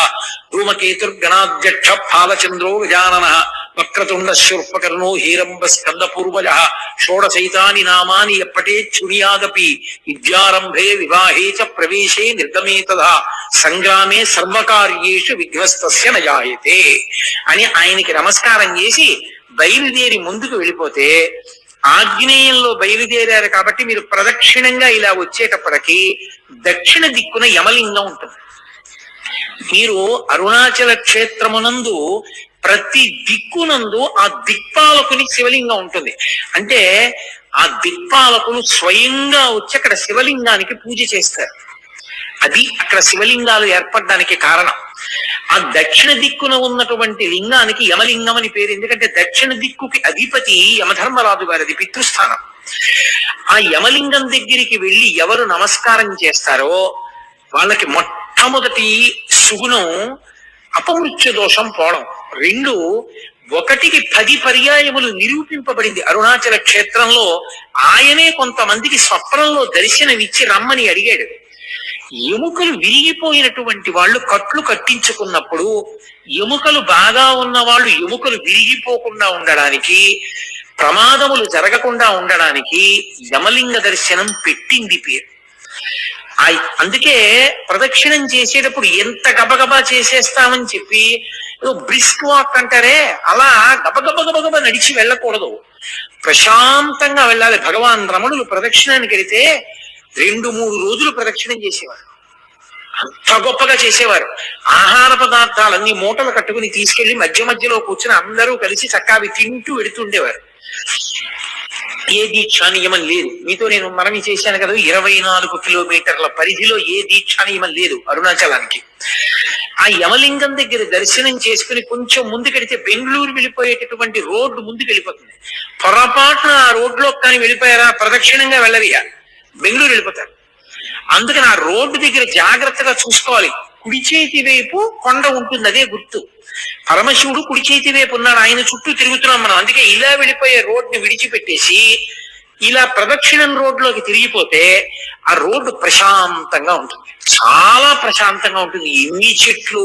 ధూమకేతుర్గణాధ్యక్ష ఫాలచంద్రో గజాననః వక్రతుండ శూర్పకర్ణో హీరంబ స్కంద పూర్వజః షోడశైతాని నామాని ఎప్పటే చునియాదపి విద్యారంభే వివాహే చ ప్రవేశే నిర్గమే తథా సంగ్రామే సర్వకార్యేషు విఘ్నస్తస్య నజాయతే అని ఆయనకి నమస్కారం చేసి బయలుదేరి ముందుకు వెళ్ళిపోతే, ఆగ్నేయంలో బయలుదేరారు కాబట్టి మీరు ప్రదక్షిణంగా ఇలా వచ్చేటప్పటికి దక్షిణ దిక్కున యమలింగం ఉంటుంది. మీరు అరుణాచల క్షేత్రమునందు ప్రతి దిక్కునందు ఆ దిక్పాలకుని శివలింగం ఉంటుంది. అంటే ఆ దిక్పాలకులు స్వయంగా వచ్చి అక్కడ శివలింగానికి పూజ చేస్తారు. అది అక్కడ శివలింగాలు ఏర్పడడానికి కారణం. ఆ దక్షిణ దిక్కున ఉన్నటువంటి లింగానికి యమలింగం అని పేరు. ఎందుకంటే దక్షిణ దిక్కుకి అధిపతి యమధర్మరాజు గారిది, పితృస్థానం. ఆ యమలింగం దగ్గరికి వెళ్ళి ఎవరు నమస్కారం చేస్తారో వాళ్ళకి మొట్టమొదటి సుగుణం అపమృత్యు దోషం పోవడం. 2, 1కి 10 పర్యాయములు నిరూపింపబడింది అరుణాచల క్షేత్రంలో. ఆయనే కొంతమందికి స్వప్నంలో దర్శనమిచ్చి రమ్మని అడిగాడు. ఎముకలు విరిగిపోయినటువంటి వాళ్ళు కట్లు కట్టించుకున్నప్పుడు ఎముకలు బాగా ఉన్న వాళ్ళు ఎముకలు విరిగిపోకుండా ఉండడానికి, ప్రమాదములు జరగకుండా ఉండడానికి యమలింగ దర్శనం పెట్టింది పేరు. అందుకే ప్రదక్షిణం చేసేటప్పుడు ఎంత గబగబా చేసేస్తామని చెప్పి బ్రిస్క్ వాక్ అంటారే, అలా గబగబ నడిచి వెళ్ళకూడదు, ప్రశాంతంగా వెళ్ళాలి. భగవాన్ రమణులు ప్రదక్షిణానికి వెళితే 2-3 రోజులు ప్రదక్షిణం చేసేవారు. అంత గొప్పగా చేసేవారు. ఆహార పదార్థాలన్నీ మూటలు కట్టుకుని తీసుకెళ్లి మధ్య మధ్యలో కూర్చుని అందరూ కలిసి చక్కావి తింటూ వెడుతుండేవారు. ఏ దీక్షా నియమం లేదు. మీతో నేను మనవి చేశాను కదా, 24 కిలోమీటర్ల పరిధిలో ఏ దీక్షా నియమం లేదు అరుణాచలానికి. ఆ యమలింగం దగ్గర దర్శనం చేసుకుని కొంచెం ముందుకెడితే బెంగళూరు వెళ్ళిపోయేటటువంటి రోడ్డు ముందుకు వెళ్ళిపోతుంది. పొరపాటున ఆ రోడ్లో కానీ వెళ్ళిపోయారా ప్రదక్షిణంగా వెళ్ళరిగా బెంగళూరు వెళ్ళిపోతారు. అందుకని ఆ రోడ్డు దగ్గర జాగ్రత్తగా చూసుకోవాలి. కుడి చేతి వైపు కొండ ఉంటుంది, అదే గుర్తు. పరమశివుడు కుడి చేతి వైపు ఉన్నాడు, ఆయన చుట్టూ తిరుగుతున్నాం మనం. అందుకే ఇలా వెళ్ళిపోయే రోడ్ని విడిచిపెట్టేసి ఇలా ప్రదక్షిణం రోడ్లోకి తిరిగిపోతే ఆ రోడ్డు ప్రశాంతంగా ఉంటుంది, చాలా ప్రశాంతంగా ఉంటుంది. ఎన్ని చెట్లు,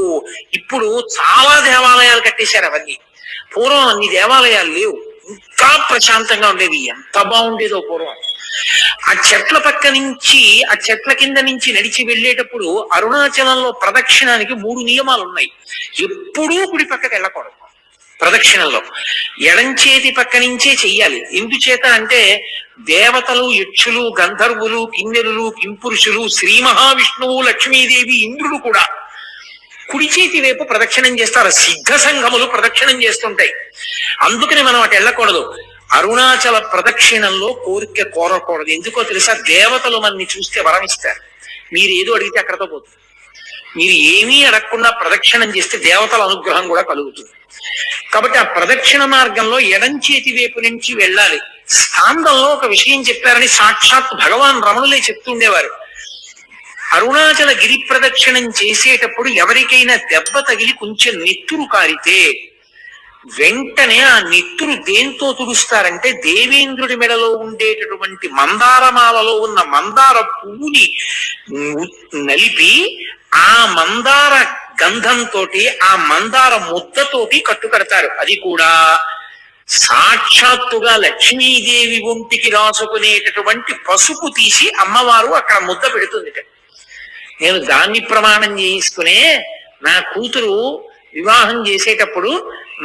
ఇప్పుడు చాలా దేవాలయాలు కట్టేశారు అవన్నీ. పూర్వం అన్ని దేవాలయాలు లేవు, ఇంకా ప్రశాంతంగా ఉండేది. ఎంత బాగుండేదో పూర్వం. ఆ చెట్ల పక్క నుంచి, ఆ చెట్ల కింద నుంచి నడిచి వెళ్ళేటప్పుడు అరుణాచలంలో ప్రదక్షిణానికి 3 నియమాలు ఉన్నాయి. ఎప్పుడూ కుడి పక్కకి వెళ్ళకూడదు ప్రదక్షిణంలో, ఎడంచేతి పక్క నుంచే చెయ్యాలి. ఎందుచేత అంటే దేవతలు, యక్షులు, గంధర్వులు, కిన్నెరులు, కింపురుషులు, శ్రీ మహావిష్ణువు, లక్ష్మీదేవి, ఇంద్రుడు కూడా కుడి చేతి వైపు ప్రదక్షిణం చేస్తారు. సిద్ధ సంఘములు ప్రదక్షిణం చేస్తుంటాయి. అందుకని మనం అటు వెళ్ళకూడదు. అరుణాచల ప్రదక్షిణంలో కోరిక కోరకూడదు. ఎందుకో తెలుసా? దేవతలు మనని చూస్తే వరమిస్తారు. మీరు ఏదో అడిగితే అక్కడతో పోతుంది. మీరు ఏమీ అడగకుండా ప్రదక్షిణం చేస్తే దేవతల అనుగ్రహం కూడా కలుగుతుంది. కాబట్టి ఆ ప్రదక్షిణ మార్గంలో ఎడం చేతి వైపు నుంచి వెళ్ళాలి. స్కాందంలో ఒక విషయం చెప్పారని సాక్షాత్ భగవాన్ రమణులే చెప్తుండేవారు. అరుణాచల గిరి ప్రదక్షిణం చేసేటప్పుడు ఎవరికైనా దెబ్బ తగిలి కొంచెం నెత్తురు కారితే వెంటనే ఆ నెత్తురు దేంతో తుడుస్తారంటే దేవేంద్రుడి మెడలో ఉండేటటువంటి మందారమాలలో ఉన్న మందార పువ్వుని నలిపి ఆ మందార గంధంతో, ఆ మందార ముద్దతోటి కట్టుకడతారు. అది కూడా సాక్షాత్తుగా లక్ష్మీదేవి ఒంటికి రాసుకునేటటువంటి పసుపు తీసి అమ్మవారు అక్కడ ముద్ద పెడుతుంది. నేను దాన్ని ప్రమాణం చేయించుకునే నా కూతురు వివాహం చేసేటప్పుడు,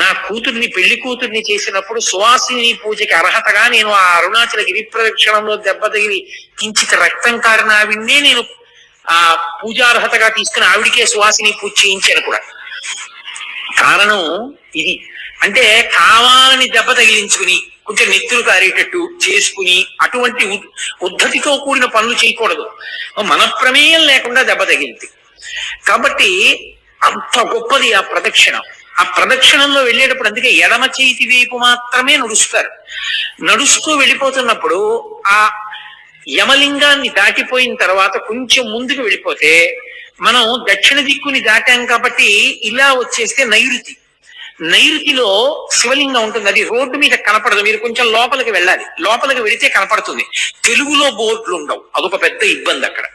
నా కూతుర్ని పెళ్లి కూతుర్ని చేసినప్పుడు సువాసిని పూజకి అర్హతగా నేను ఆ అరుణాచల గిరి ప్రదక్షిణంలో దెబ్బ తగిలి కించిత రక్తం కారిన ఆవిడ్నే నేను ఆ పూజార్హతగా తీసుకుని ఆవిడికే సువాసిని పూజ చేయించాను కూడా. కారణం ఇది. అంటే కావాలని దెబ్బ తగిలించుకుని కొంచెం నెత్తులు కారేటట్టు చేసుకుని అటువంటి ఉద్ధతితో కూడిన పనులు చేయకూడదు. మన ప్రమేయం లేకుండా దెబ్బ తగిలింది. కాబట్టి అంత గొప్పది ఆ ప్రదక్షిణం. ఆ ప్రదక్షిణంలో వెళ్ళేటప్పుడు అందుకే ఎడమ చేతి వైపు మాత్రమే నడుస్తారు. నడుస్తూ వెళ్ళిపోతున్నప్పుడు ఆ యమలింగాన్ని దాటిపోయిన తర్వాత కొంచెం ముందుకు వెళ్ళిపోతే మనం దక్షిణ దిక్కుని దాటాం కాబట్టి ఇలా వచ్చేస్తే నైరుతి. నైరుతిలో శివలింగం ఉంటుంది. అది రోడ్డు మీద కనపడదు, మీరు కొంచెం లోపలికి వెళ్ళాలి. లోపలికి వెళితే కనపడుతుంది. తెలుగులో బోర్డులు ఉండవు, అదొక పెద్ద ఇబ్బంది. అక్కడ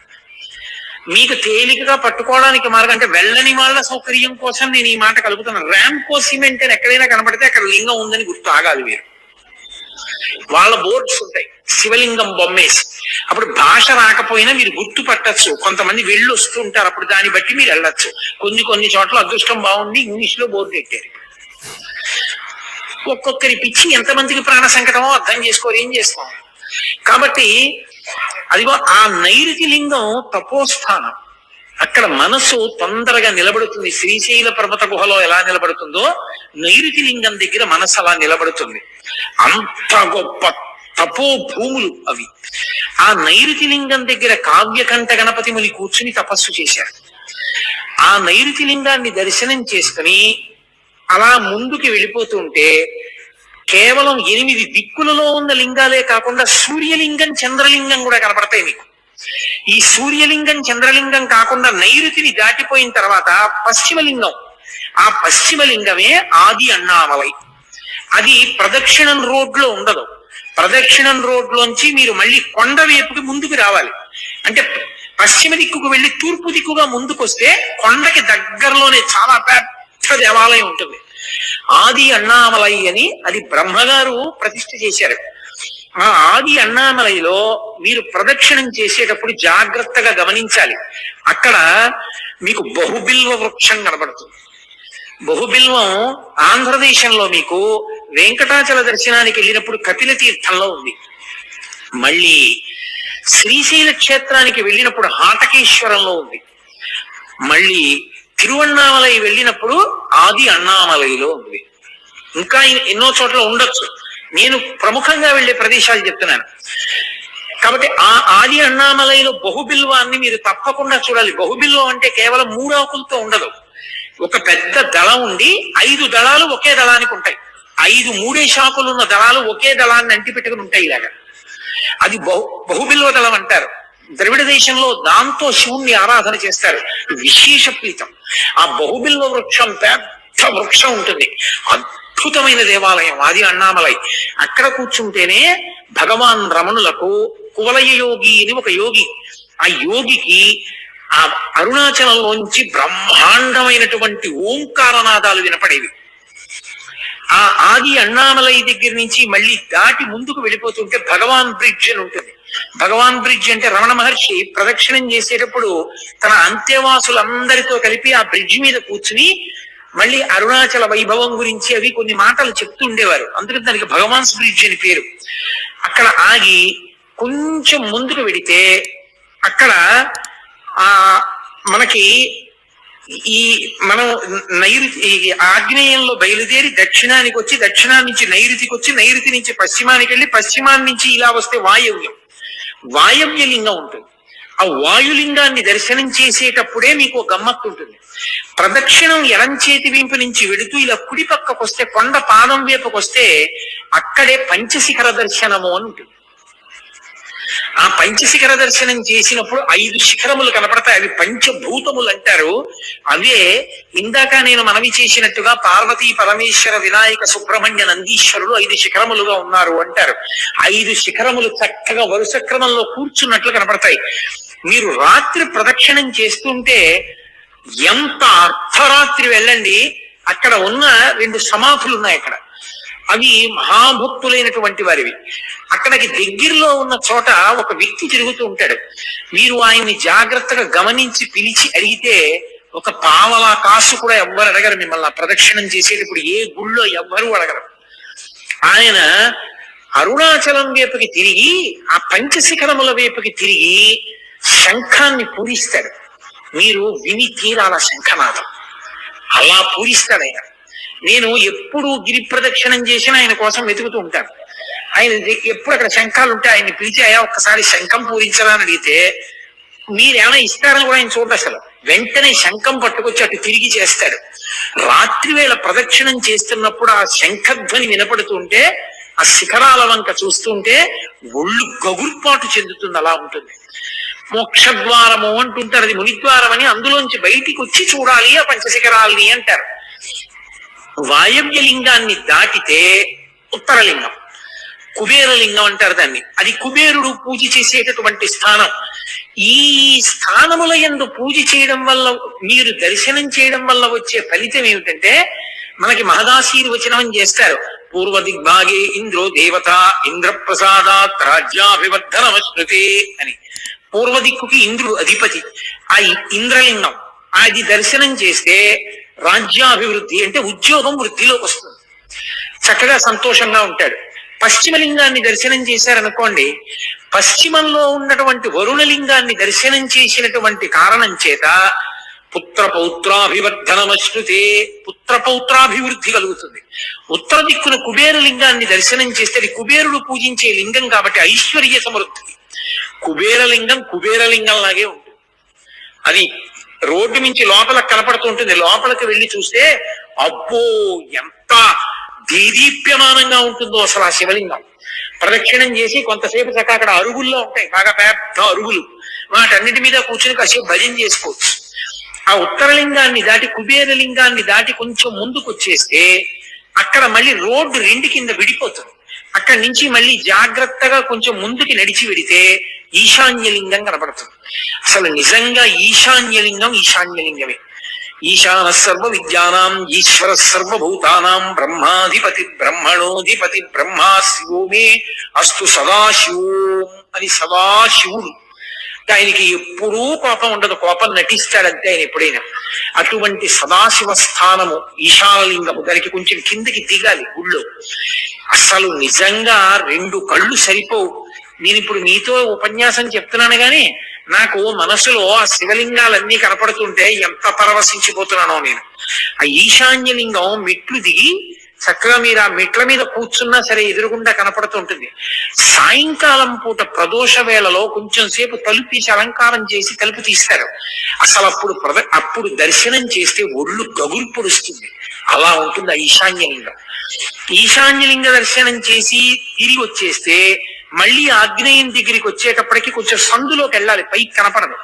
మీకు తేలికగా పట్టుకోవడానికి మార్గం అంటే వెళ్ళని వాళ్ళ సౌకర్యం కోసం నేను ఈ మాట కలుపుతున్నాను. ర్యాంకో సిమెంట్ అని ఎక్కడైనా కనపడితే అక్కడ లింగం ఉందని గుర్తు ఆగాలి మీరు. వాళ్ళ బోర్డ్స్ ఉంటాయి శివలింగం బొమ్మేసి. అప్పుడు భాష రాకపోయినా మీరు గుర్తు పట్టచ్చు. కొంతమంది వెళ్ళి వస్తుంటారు, అప్పుడు దాన్ని బట్టి మీరు వెళ్ళొచ్చు. కొన్ని చోట్ల అదృష్టం బాగుండి ఇంగ్లీష్ లో బోర్డు పెట్టారు. ఒక్కొక్కరి పిచ్చి ఎంతమందికి ప్రాణ సంకటమో అర్థం చేసుకోరు, ఏం చేస్తాం. కాబట్టి అదిగో ఆ నైరుతి లింగం తపోస్థానం. అక్కడ మనసు తొందరగా నిలబడుతుంది. శ్రీశైల పర్వత గుహలో ఎలా నిలబడుతుందో నైరుతి లింగం దగ్గర మనసు అలా నిలబడుతుంది. అంత గొప్ప తపో భూములు అవి. ఆ నైరుతి లింగం దగ్గర కావ్యకంఠ గణపతి ముని కూర్చుని తపస్సు చేశారు. ఆ నైరుతి లింగాన్ని దర్శనం చేసుకుని అలా ముందుకు వెళ్ళిపోతుంటే కేవలం 8 దిక్కులలో ఉన్న లింగాలే కాకుండా సూర్యలింగం చంద్రలింగం కూడా కనపడతాయి మీకు. ఈ సూర్యలింగం చంద్రలింగం కాకుండా నైరుతిని దాటిపోయిన తర్వాత పశ్చిమలింగం, ఆ పశ్చిమలింగమే ఆది అన్నామలై. అది ప్రదక్షిణం రోడ్లో ఉండదు. ప్రదక్షిణం రోడ్లోంచి మీరు మళ్ళీ కొండ వైపుకి ముందుకు రావాలి. అంటే పశ్చిమ దిక్కుకు వెళ్ళి తూర్పు దిక్కుగా ముందుకు వస్తే కొండకి దగ్గరలోనే చాలా పెద్ద దేవాలయం ఉంటుంది. ఆది అన్నామలై అని అది బ్రహ్మగారు ప్రతిష్ఠ చేశారు. ఆ ఆది అన్నామలైలో మీరు ప్రదక్షిణం చేసేటప్పుడు జాగ్రత్తగా గమనించాలి. అక్కడ మీకు బహుబిల్వ వృక్షం కనబడుతుంది. బహుబిల్వం ఆంధ్రదేశంలో మీకు వెంకటాచల దర్శనానికి వెళ్ళినప్పుడు కపిల తీర్థంలో ఉంది. మళ్ళీ శ్రీశైల క్షేత్రానికి వెళ్ళినప్పుడు హాటకేశ్వరంలో ఉంది. మళ్ళీ తిరువణ్ణామలై వెళ్ళినప్పుడు ఆది అన్నామలైలో ఉంది. ఇంకా ఎన్నో చోట్ల ఉండొచ్చు. నేను ప్రముఖంగా వెళ్ళే ప్రదేశాలు చెప్తున్నాను. కాబట్టి ఆ ఆది అన్నామలైలో బహుబిల్వాన్ని మీరు తప్పకుండా చూడాలి. బహుబిల్వం అంటే కేవలం 3 ఆకులతో ఉండదు. ఒక పెద్ద దళం ఉండి 5 దళాలు ఒకే దళానికి ఉంటాయి. 5 మూడే శాఖలు ఉన్న దళాలు ఒకే దళాన్ని అంటి పెట్టుకుని ఉంటాయి. ఇలాగా అది బహుబిల్వ దళం అంటారు. ద్రవిడ దేశంలో దాంతో శివుణ్ణి ఆరాధన చేస్తారు. విశేష ప్రీతం. ఆ బహుబిల్వ వృక్షం పెద్ద వృక్షం ఉంటుంది. అద్భుతమైన దేవాలయం ఆది అన్నామలై. అక్కడ కూర్చుంటేనే భగవాన్ రమణులకు కువలయ యోగి అని ఒక యోగి, ఆ యోగికి ఆ అరుణాచలంలోంచి బ్రహ్మాండమైనటువంటి ఓంకారనాదాలు వినపడేవి. ఆ ఆది అన్నామలై దగ్గర నుంచి మళ్ళీ దాటి ముందుకు వెళ్ళిపోతుంటే భగవాన్ బ్రిడ్జ్ అని ఉంటుంది. భగవాన్ బ్రిడ్జ్ అంటే రమణ మహర్షి ప్రదక్షిణం చేసేటప్పుడు తన అంత్యవాసులందరితో కలిపి ఆ బ్రిడ్జ్ మీద కూర్చుని మళ్ళీ అరుణాచల వైభవం గురించి అవి కొన్ని మాటలు చెప్తూ ఉండేవారు. అందుకని దానికి భగవాన్స్ బ్రిడ్జ్ అని పేరు. అక్కడ ఆగి కొంచెం ముందుకు వెడితే అక్కడ ఆ మనకి ఈ మనం నైరుతి ఆగ్నేయంలో బయలుదేరి దక్షిణానికి వచ్చి, దక్షిణాన్ని నుంచి నైరుతికి వచ్చి, నైరుతి నుంచి పశ్చిమానికి వెళ్ళి, పశ్చిమాన్ని నుంచి ఇలా వస్తే వాయవ్యం, వాయవ్య లింగం ఉంటుంది. ఆ వాయులింగాన్ని దర్శనం చేసేటప్పుడే మీకు గమ్మత్తు ఉంటుంది. ప్రదక్షిణం ఎడంచేతి వీంపు నుంచి వెడుతూ ఇలా కుడి పక్కకు వస్తే, కొండ పాదం వైపుకి వస్తే అక్కడే పంచశిఖర దర్శనము అని ఉంటుంది. ఆ పంచశిఖర దర్శనం చేసినప్పుడు 5 శిఖరములు కనపడతాయి. అవి పంచభూతములు అంటారు. అవే ఇందాక నేను మనవి చేసినట్టుగా పార్వతీ పరమేశ్వర వినాయక సుబ్రహ్మణ్య నందీశ్వరులు 5 శిఖరములుగా ఉన్నారు అంటారు. 5 శిఖరములు చక్కగా వరుస క్రమంలో కూర్చున్నట్లు కనపడతాయి. మీరు రాత్రి ప్రదక్షిణం చేస్తుంటే ఎంత అర్ధరాత్రి వెళ్ళండి, అక్కడ ఉన్న 2 సమాధులు ఉన్నాయి. అక్కడ అవి మహాభక్తులైనటువంటి వారివి. అక్కడికి దగ్గరలో ఉన్న చోట ఒక వ్యక్తి తిరుగుతూ ఉంటాడు. మీరు ఆయన్ని జాగ్రత్తగా గమనించి పిలిచి అడిగితే ఒక పావలా కాసు కూడా ఎవ్వరు అడగరు. మిమ్మల్ని ఆ ప్రదక్షిణం చేసేటప్పుడు ఏ గుళ్ళో ఎవ్వరూ అడగరు. ఆయన అరుణాచలం వైపుకి తిరిగి ఆ పంచశిఖరముల వైపుకి తిరిగి శంఖాన్ని పూరిస్తాడు. మీరు విని తీరాల శంఖనాదం అలా పూరిస్తాడు ఆయన. నేను ఎప్పుడు గిరి ప్రదక్షిణం చేసినా ఆయన కోసం వెతుకుతూ ఉంటాను. ఆయన ఎప్పుడు అక్కడ శంఖాలు ఉంటే ఆయన్ని పిలిచి అయ్యా ఒక్కసారి శంఖం పూరించరా అని అడిగితే మీరేమైనా ఇస్తారని కూడా ఆయన చూడ, అసలు వెంటనే శంఖం పట్టుకొచ్చి అటు తిరిగి చేస్తాడు. రాత్రి వేళ ప్రదక్షిణం చేస్తున్నప్పుడు ఆ శంఖధ్వని వినపడుతుంటే ఆ శిఖరాల వంక చూస్తుంటే ఒళ్ళు గగుర్పాటు చెందుతుంది. అలా ఉంటుంది. మోక్షద్వారము అంటుంటారు. అది మునిద్వారం అని, అందులోంచి బయటికి వచ్చి చూడాలి ఆ పంచశిఖరాల్ని అంటారు. వాయవ్య లింగాన్ని దాటితే ఉత్తరలింగం, కుబేరలింగం అంటారు దాన్ని. అది కుబేరుడు పూజ చేసేటటువంటి స్థానం. ఈ స్థానముల యందు పూజ చేయడం వల్ల, మీరు దర్శనం చేయడం వల్ల వచ్చే ఫలితం ఏమిటంటే, మనకి మహదాశీర్వచనం చేస్తారు. పూర్వ దిగ్భాగే ఇంద్రో దేవత ఇంద్రప్రసాదాత్ రాజ్యాభివర్ధనమశ్నుతే అని. పూర్వ దిక్కుకి ఇంద్రుడు అధిపతి. ఆ ఇంద్రలింగం అది దర్శనం చేస్తే రాజ్యాభివృద్ధి అంటే ఉద్యోగం వృద్ధిలోకి వస్తుంది. చక్కగా సంతోషంగా ఉంటాడు. పశ్చిమలింగాన్ని దర్శనం చేశారనుకోండి, పశ్చిమంలో ఉన్నటువంటి వరుణలింగాన్ని దర్శనం చేసినటువంటి కారణం చేత పుత్ర పౌత్రాభివర్ధనమశ్నుతే, పుత్ర పౌత్రాభివృద్ధి కలుగుతుంది. ఉత్తర దిక్కున కుబేరలింగాన్ని దర్శనం చేస్తే, అది కుబేరుడు పూజించే లింగం కాబట్టి ఐశ్వర్య సమృద్ధి. కుబేరలింగం లాగే ఉంటుంది. అది రోడ్డు నుంచి లోపలకు కనపడుతూ ఉంటుంది. లోపలికి వెళ్ళి చూస్తే అబ్బో ఎంత దేదీప్యమానంగా ఉంటుందో అసలు ఆ శివలింగం. ప్రదక్షిణం చేసి కొంతసేపు చక్క అక్కడ అరుగుల్లో ఉంటాయి, బాగా పెద్ద అరుగులు, వాటన్నిటి మీద కూర్చుని కాసేపు భజన చేసుకోవచ్చు. ఆ ఉత్తరలింగాన్ని దాటి కుబేరలింగాన్ని దాటి కొంచెం ముందుకు వచ్చేస్తే అక్కడ మళ్ళీ రోడ్డు రెండు కింద విడిపోతుంది. అక్కడి నుంచి మళ్ళీ జాగ్రత్తగా కొంచెం ముందుకి నడిచి వెడితే ఈశాన్యలింగం కనపడుతుంది. అసలు నిజంగా ఈశాన్యలింగమే. ఈశాన సర్వ విద్యానాం ఈశ్వర సర్వభూతానాం బ్రహ్మాధిపతి బ్రహ్మణోధిపతి బ్రహ్మా శివో మే అస్తు సదాశివోం అని సదాశివుడు. ఆయనకి ఎప్పుడూ కోపం ఉండదు, కోపం నటిస్తాడంతే ఆయన ఎప్పుడైనా. అటువంటి సదాశివ స్థానము ఈశానలింగము. దానికి కొంచెం కిందకి దిగాలి గుళ్ళో. అసలు నిజంగా రెండు కళ్ళు సరిపోవు. నేను ఇప్పుడు మీతో ఉపన్యాసం చెప్తున్నాను గాని నాకు మనసులో ఆ శివలింగాలన్నీ కనపడుతుంటే ఎంత పరవశించిపోతున్నానో నేను. ఆ ఈశాన్యలింగం మెట్లు దిగి చక్కగా మీరు ఆ మెట్ల మీద కూర్చున్నా సరే ఎదురుగుండా కనపడుతుంటుంది. సాయంకాలం పూట ప్రదోష వేళలో కొంచెం సేపు తలుపు తీసి అలంకారం చేసి తలుపు తీస్తారు. అసలు అప్పుడు దర్శనం చేస్తే ఒళ్ళు గగురు పొడుస్తుంది. అలా ఉంటుంది ఆ ఈశాన్యలింగం. ఈశాన్యలింగ దర్శనం చేసి తిరిగి వచ్చేస్తే మళ్ళీ ఆగ్నేయం దగ్గరికి వచ్చేటప్పటికి కొంచెం సందులోకి వెళ్ళాలి, పైకి కనపడదు.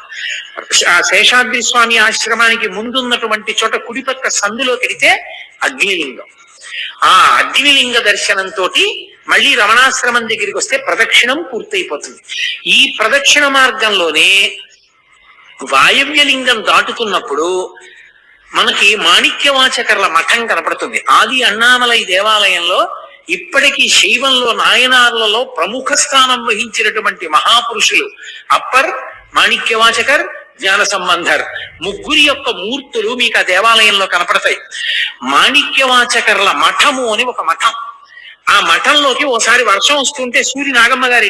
ఆ శేషాద్రి స్వామి ఆశ్రమానికి ముందున్నటువంటి చోట కుడిపక్క సందులోకి వెళితే అగ్నిలింగం. ఆ అగ్నిలింగ దర్శనంతో మళ్ళీ రమణాశ్రమం దగ్గరికి వస్తే ప్రదక్షిణం పూర్తయిపోతుంది. ఈ ప్రదక్షిణ మార్గంలోనే వాయవ్యలింగం దాటుతున్నప్పుడు మనకి మాణిక్యవాచకర్ల మఠం కనపడుతుంది. ఆది అన్నామలై దేవాలయంలో ఇప్పటికీ శైవంలో నాయనార్లలో ప్రముఖ స్థానం వహించినటువంటి మహాపురుషులు అప్పర్, మాణిక్యవాచకర్, జ్ఞాన సంబంధర్ ముగ్గురి యొక్క మూర్తులు మీకు ఆ దేవాలయంలో కనపడతాయి. మాణిక్యవాచకర్ల మఠము అని ఒక మఠం. ఆ మఠంలోకి ఓసారి వర్షం వస్తుంటే సూర్య నాగమ్మ గారు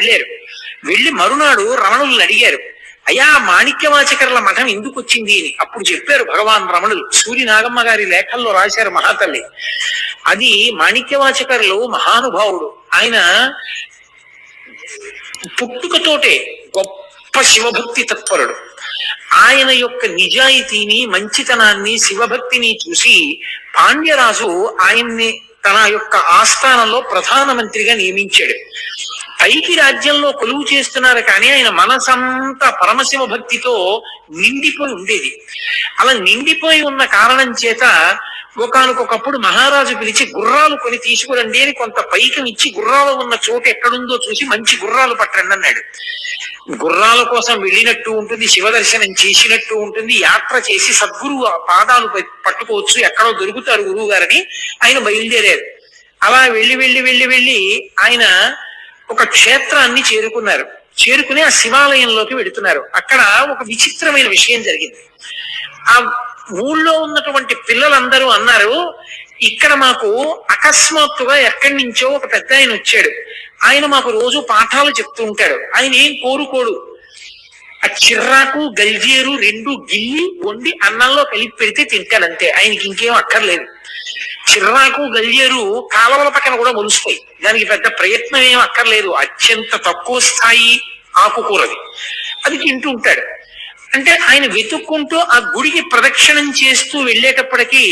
వెళ్ళి మరునాడు రమణులను అడిగారు, అయ్యా మాణిక్యవాచకర్ల మఠం ఎందుకు వచ్చింది అని. అప్పుడు చెప్పారు భగవాన్ రమణులు. సూర్య నాగమ్మ గారి లేఖల్లో రాశారు మహాతల్లి. అది మాణిక్యవాచకర్లు మహానుభావుడు. ఆయన పుట్టుకతోటే గొప్ప శివభక్తి తత్పరుడు. ఆయన యొక్క నిజాయితీని, మంచితనాన్ని, శివభక్తిని చూసి పాండ్యరాజు ఆయన్ని తన యొక్క ఆస్థానంలో ప్రధానమంత్రిగా నియమించాడు. పైకి రాజ్యంలో కొలువు చేస్తున్నారు కానీ ఆయన మనసంతా పరమశివ భక్తితో నిండిపోయి ఉండేది. అలా నిండిపోయి ఉన్న కారణం చేత ఒకానొకప్పుడు మహారాజు పిలిచి గుర్రాలు కొని తీసుకురండి అని కొంత పైకం ఇచ్చి గుర్రాలు ఉన్న చోటు ఎక్కడుందో చూసి మంచి గుర్రాలు పట్టండి అన్నాడు. గుర్రాల కోసం వెళ్ళినట్టు ఉంటుంది, శివదర్శనం చేసినట్టు ఉంటుంది, యాత్ర చేసి సద్గురువు పాదాలు పట్టుకోవచ్చు, ఎక్కడో దొరుకుతారు గురువు గారని ఆయన బయలుదేరారు. అలా వెళ్ళి ఆయన ఒక క్షేత్రాన్ని చేరుకుని ఆ శివాలయంలోకి వెళుతున్నారు. అక్కడ ఒక విచిత్రమైన విషయం జరిగింది. ఆ ఊళ్ళో ఉన్నటువంటి పిల్లలందరూ అన్నారు, ఇక్కడ మాకు అకస్మాత్తుగా ఎక్కడి నుంచో ఒక పెద్ద ఆయన వచ్చాడు, ఆయన మాకు రోజు పాఠాలు చెప్తూ ఉంటాడు, ఆయన ఏం కోరుకోడు, ఆ చిర్రాకు గల్జేరు రెండు గిల్లి వండి అన్నంలో కలిపి పెడితే తింటాడంతే, ఆయనకి ఇంకేం అక్కర్లేదు. చిర్రాకు గల్జేరు కాలువల పక్కన కూడా మొలుస్తాయి, దానికి పెద్ద ప్రయత్నం ఏం అక్కర్లేదు, అత్యంత తక్కువ స్థాయి ఆకుకూరది, అది తింటూ ఉంటాడు. అంటే ఆయన వెతుక్కుంటూ ఆ గుడికి ప్రదక్షిణం చేస్తూ వెళ్ళేటప్పటికీ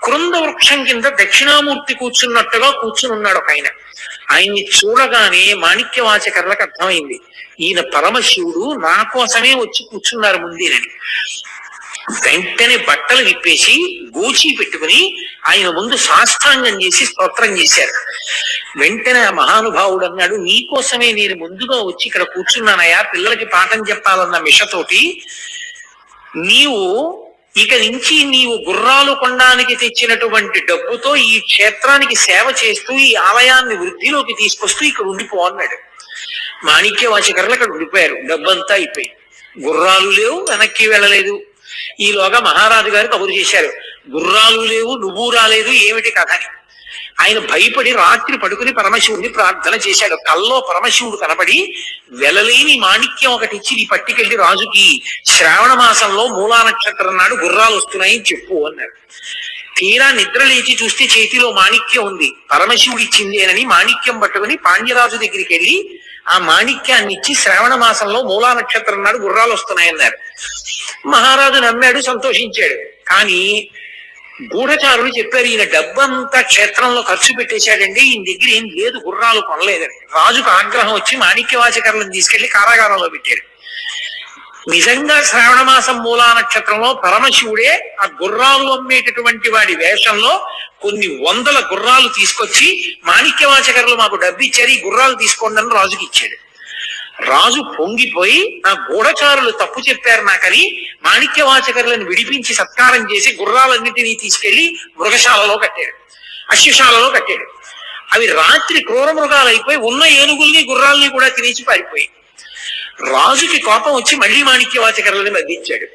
కృంద వృక్షం కింద దక్షిణామూర్తి కూర్చున్నట్టుగా కూర్చుని ఉన్నాడు ఒక ఆయన. ఆయన్ని చూడగానే మాణిక్యవాచకర్లకు అర్థమైంది, ఈయన పరమశివుడు నా కోసమే వచ్చి కూర్చున్నారు ముందేనని. వెంటనే బట్టలు విప్పేసి గోచి పెట్టుకుని ఆయన ముందు సాష్టాంగం చేసి స్తోత్రం చేశారు. వెంటనే ఆ మహానుభావుడు అన్నాడు, నీకోసమే నేను ముందుగా వచ్చి ఇక్కడ కూర్చున్నానయ్యా, పిల్లలకి పాఠం చెప్పాలన్న మిషతోటి. నీవు ఇక నుంచి నీవు గుర్రాలు కొనడానికి తెచ్చినటువంటి డబ్బుతో ఈ క్షేత్రానికి సేవ చేస్తూ ఈ ఆలయాన్ని వృద్ధిలోకి తీసుకొస్తూ ఇక్కడ ఉండిపో అన్నాడు. మాణిక్యవాచకర్లు అక్కడ ఉండిపోయారు. డబ్బంతా అయిపోయి గుర్రాలు లేవు, వెనక్కి వెళ్ళలేదు. ఈలోగా మహారాజు గారు కబురు చేశారు, గుర్రాలు లేవు, నువ్వు రాలేదు, ఏమిటి కథ అని. ఆయన భయపడి రాత్రి పడుకుని పరమశివుడిని ప్రార్థన చేశాడు. కల్లో పరమశివుడు కనపడి, వెలలేని మాణిక్యం ఒకటి ఇచ్చి నీ పట్టుకెళ్ళి రాజుకి శ్రావణ మాసంలో మూలా నక్షత్రం నాడు గుర్రాలు వస్తున్నాయని చెప్పు అన్నాడు. తీరా నిద్ర లేచి చూస్తే చేతిలో మాణిక్యం ఉంది, పరమశివుడు ఇచ్చింది అని మాణిక్యం పట్టుకుని పాండ్యరాజు దగ్గరికి వెళ్ళి ఆ మాణిక్యాన్ని ఇచ్చి శ్రావణ మాసంలో మూలా నక్షత్రం నాడు గుర్రాలు వస్తున్నాయన్నారు. మహారాజు నమ్మాడు, సంతోషించాడు. కానీ గూఢచారులు చెప్పారు, ఈయన డబ్బంతా క్షేత్రంలో ఖర్చు పెట్టేశాడండి, ఈయన దగ్గర ఏం లేదు, గుర్రాలు కొనలేదని. రాజుకు ఆగ్రహం వచ్చి మాణిక్యవాచకర్లను తీసుకెళ్లి కారాగారంలో పెట్టాడు. నిజంగా శ్రావణ మాసం మూలా నక్షత్రంలో పరమశివుడే ఆ గుర్రాలు అమ్మేటటువంటి వాడి వేషంలో కొన్ని వందల గుర్రాలు తీసుకొచ్చి, మాణిక్యవాచకర్లు మాకు డబ్బు ఇచ్చారు, ఈ గుర్రాలు తీసుకోండి అని రాజుకి ఇచ్చాడు. రాజు పొంగిపోయి, నా గూఢచారులు తప్పు చెప్పారు నాకని మాణిక్యవాచకర్లను విడిపించి సత్కారం చేసి గుర్రాలన్నింటినీ తీసుకెళ్లి మృగశాలలో కట్టాడు, అశ్వశాలలో కట్టాడు. అవి రాత్రి క్రూర మృగాలు అయిపోయి ఉన్న ఏనుగుల్ని గుర్రాలని కూడా తినేసి పారిపోయి. రాజుకి కోపం వచ్చి మళ్లీ మాణిక్యవాచకర్లని బంధించాడు.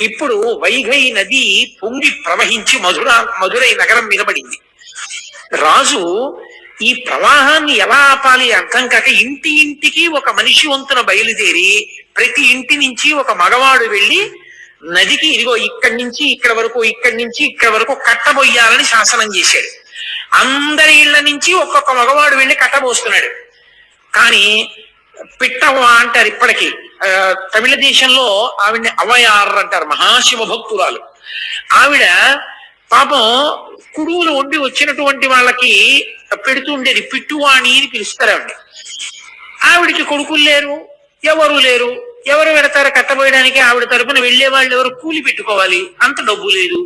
ఇప్పుడు వైఘై నది పొంగి ప్రవహించి మధురై నగరం మీద పడింది. రాజు ఈ ప్రవాహాన్ని ఎలా ఆపాలి అర్థం కాక ఇంటి ఇంటికి ఒక మనిషి వంతున బయలుదేరి ప్రతి ఇంటి నుంచి ఒక మగవాడు వెళ్ళి నదికి ఇదిగో ఇక్కడి నుంచి ఇక్కడ వరకు, ఇక్కడి నుంచి ఇక్కడ వరకు కట్టబోయాలని శాసనం చేశాడు. అందరి ఇళ్ల నుంచి ఒక్కొక్క మగవాడు వెళ్ళి కట్టబోస్తున్నాడు. కానీ పిట్టవ్వ అంటారు ఇప్పటికీ, తమిళ దేశంలో ఆవిడ్ని అవయార్ అంటారు, మహాశివ భక్తురాలు. ఆవిడ పాపం కుడువులు వండి వచ్చినటువంటి వాళ్ళకి పెడుతుండేది, పిట్టువాణి అని పిలుస్తారు ఆవిడ. ఆవిడికి కొడుకులు లేరు, ఎవరు లేరు, ఎవరు పెడతారు కట్టబోయడానికి? ఆవిడ తరపున వెళ్లే వాళ్ళు ఎవరు? కూలి పెట్టుకోవాలి, అంత డబ్బు లేదు.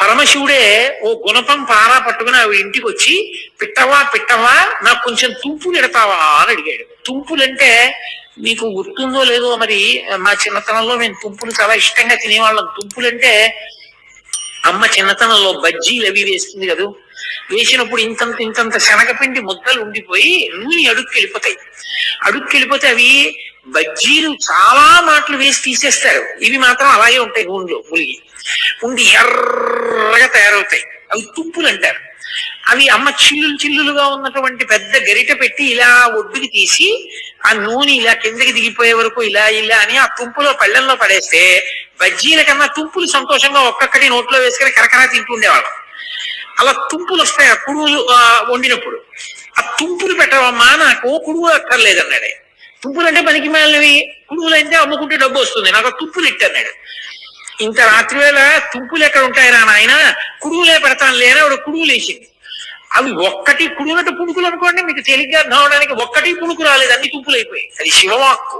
పరమశివుడే ఓ గుణపం పారా పట్టుకుని ఆవిడ ఇంటికి వచ్చి, పిట్టవా పిట్టవా నాకు కొంచెం తుంపులు ఎడతావా అని అడిగాడు. తుంపులంటే మీకు గుర్తుందో లేదో మరి, మా చిన్నతనంలో మేము తుంపులు చాలా ఇష్టంగా తినేవాళ్ళం. తుంపులంటే అమ్మ చిన్నతనంలో బజ్జీలు అవి వేస్తుంది కదా, వేసినప్పుడు ఇంతంత శనగపిండి ముద్దలు ఉండిపోయి నూనె అడుక్కెళ్ళిపోతాయి. అడుక్కెళ్ళిపోతే అవి బజ్జీలు చాలా మాటలు వేసి తీసేస్తారు, ఇవి మాత్రం అలాగే ఉంటాయి, నూనెలో ములిగి ఉండి ఎర్రగా తయారవుతాయి. అవి తుంపులు అంటారు. అవి అమ్మ చిల్లులుగా ఉన్నటువంటి పెద్ద గరిట పెట్టి ఇలా ఒడ్డుకి తీసి ఆ నూనె ఇలా కిందకి దిగిపోయే వరకు ఇలా అని ఆ తుంపులో పళ్ళెంలో పడేస్తే బజ్జీల కన్నా తుంపులు సంతోషంగా ఒక్కొక్కటి నోట్లో వేసుకుని కరకరా తింటుండేవాళ్ళం. అలా తుంపులు వస్తాయి ఆ కుడువులు వండినప్పుడు. ఆ తుంపులు పెట్టవమ్మా, నాకు కుడువు అక్కర్లేదన్నాడే. తుంపులు అంటే పనికి మాలినవి, కుడువులు అంటే అమ్ముకుంటే డబ్బు వస్తుంది, నాకు తుంపులు ఇట్టన్నాడు. ఇంత రాత్రి వేళ తుంపులు ఎక్కడ ఉంటాయిరా నాయన, కుడువులే పెడతాను లేని ఆవిడ కుడువులు వేసింది. అవి ఒక్కటి కుడువునట్టు పుణుకులు అనుకోండి, మీకు తేలిగ్గా అర్థం అవడానికి ఒక్కటి పుణుకు రాలేదు, అన్ని తుంపులు అయిపోయాయి. అది శివవాక్కు.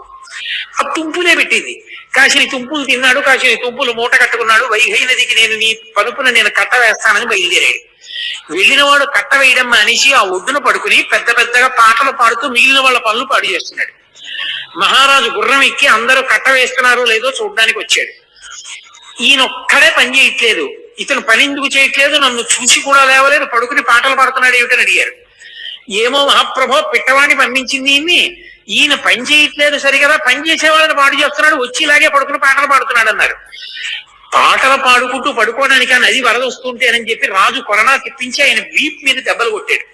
ఆ తుంపులే పెట్టింది. కాశీని తుంపులు తిన్నాడు, కాశీని తుంపులు మూట కట్టుకున్నాడు. వైఘై నదికి నీ పరుపున నేను కట్ట వేస్తానని బయలుదేరాడు. వెళ్ళినవాడు కట్ట వేయడం మానేసి ఆ ఒడ్డున పడుకుని పెద్ద పెద్దగా పాటలు పాడుతూ మిగిలిన వాళ్ళ పనులు పాడు చేస్తున్నాడు. మహారాజు గుర్రం ఎక్కి అందరూ కట్ట వేస్తున్నారో లేదో చూడ్డానికి వచ్చాడు. ఈయన ఒక్కడే పని చేయట్లేదు. ఇతను పని ఎందుకు చేయట్లేదు, నన్ను చూసి కూడా లేవలేదు, పడుకుని పాటలు పాడుతున్నాడు ఏమిటని అడిగారు. ఏమో మహాప్రభో, పిట్టవాణి పంపించింది ఈయన పని చేయట్లేదు సరిగదా, పని చేసేవాళ్ళని పాడు చేస్తున్నాడు, వచ్చి ఇలాగే పడుకుని పాటలు పాడుతున్నాడు అన్నారు. పాటలు పాడుకుంటూ పడుకోవడానికి ఆ నది వరద వస్తుంటేనని చెప్పి రాజు కొరనా తెప్పించి ఆయన వీపు మీద దెబ్బలు కొట్టాడు.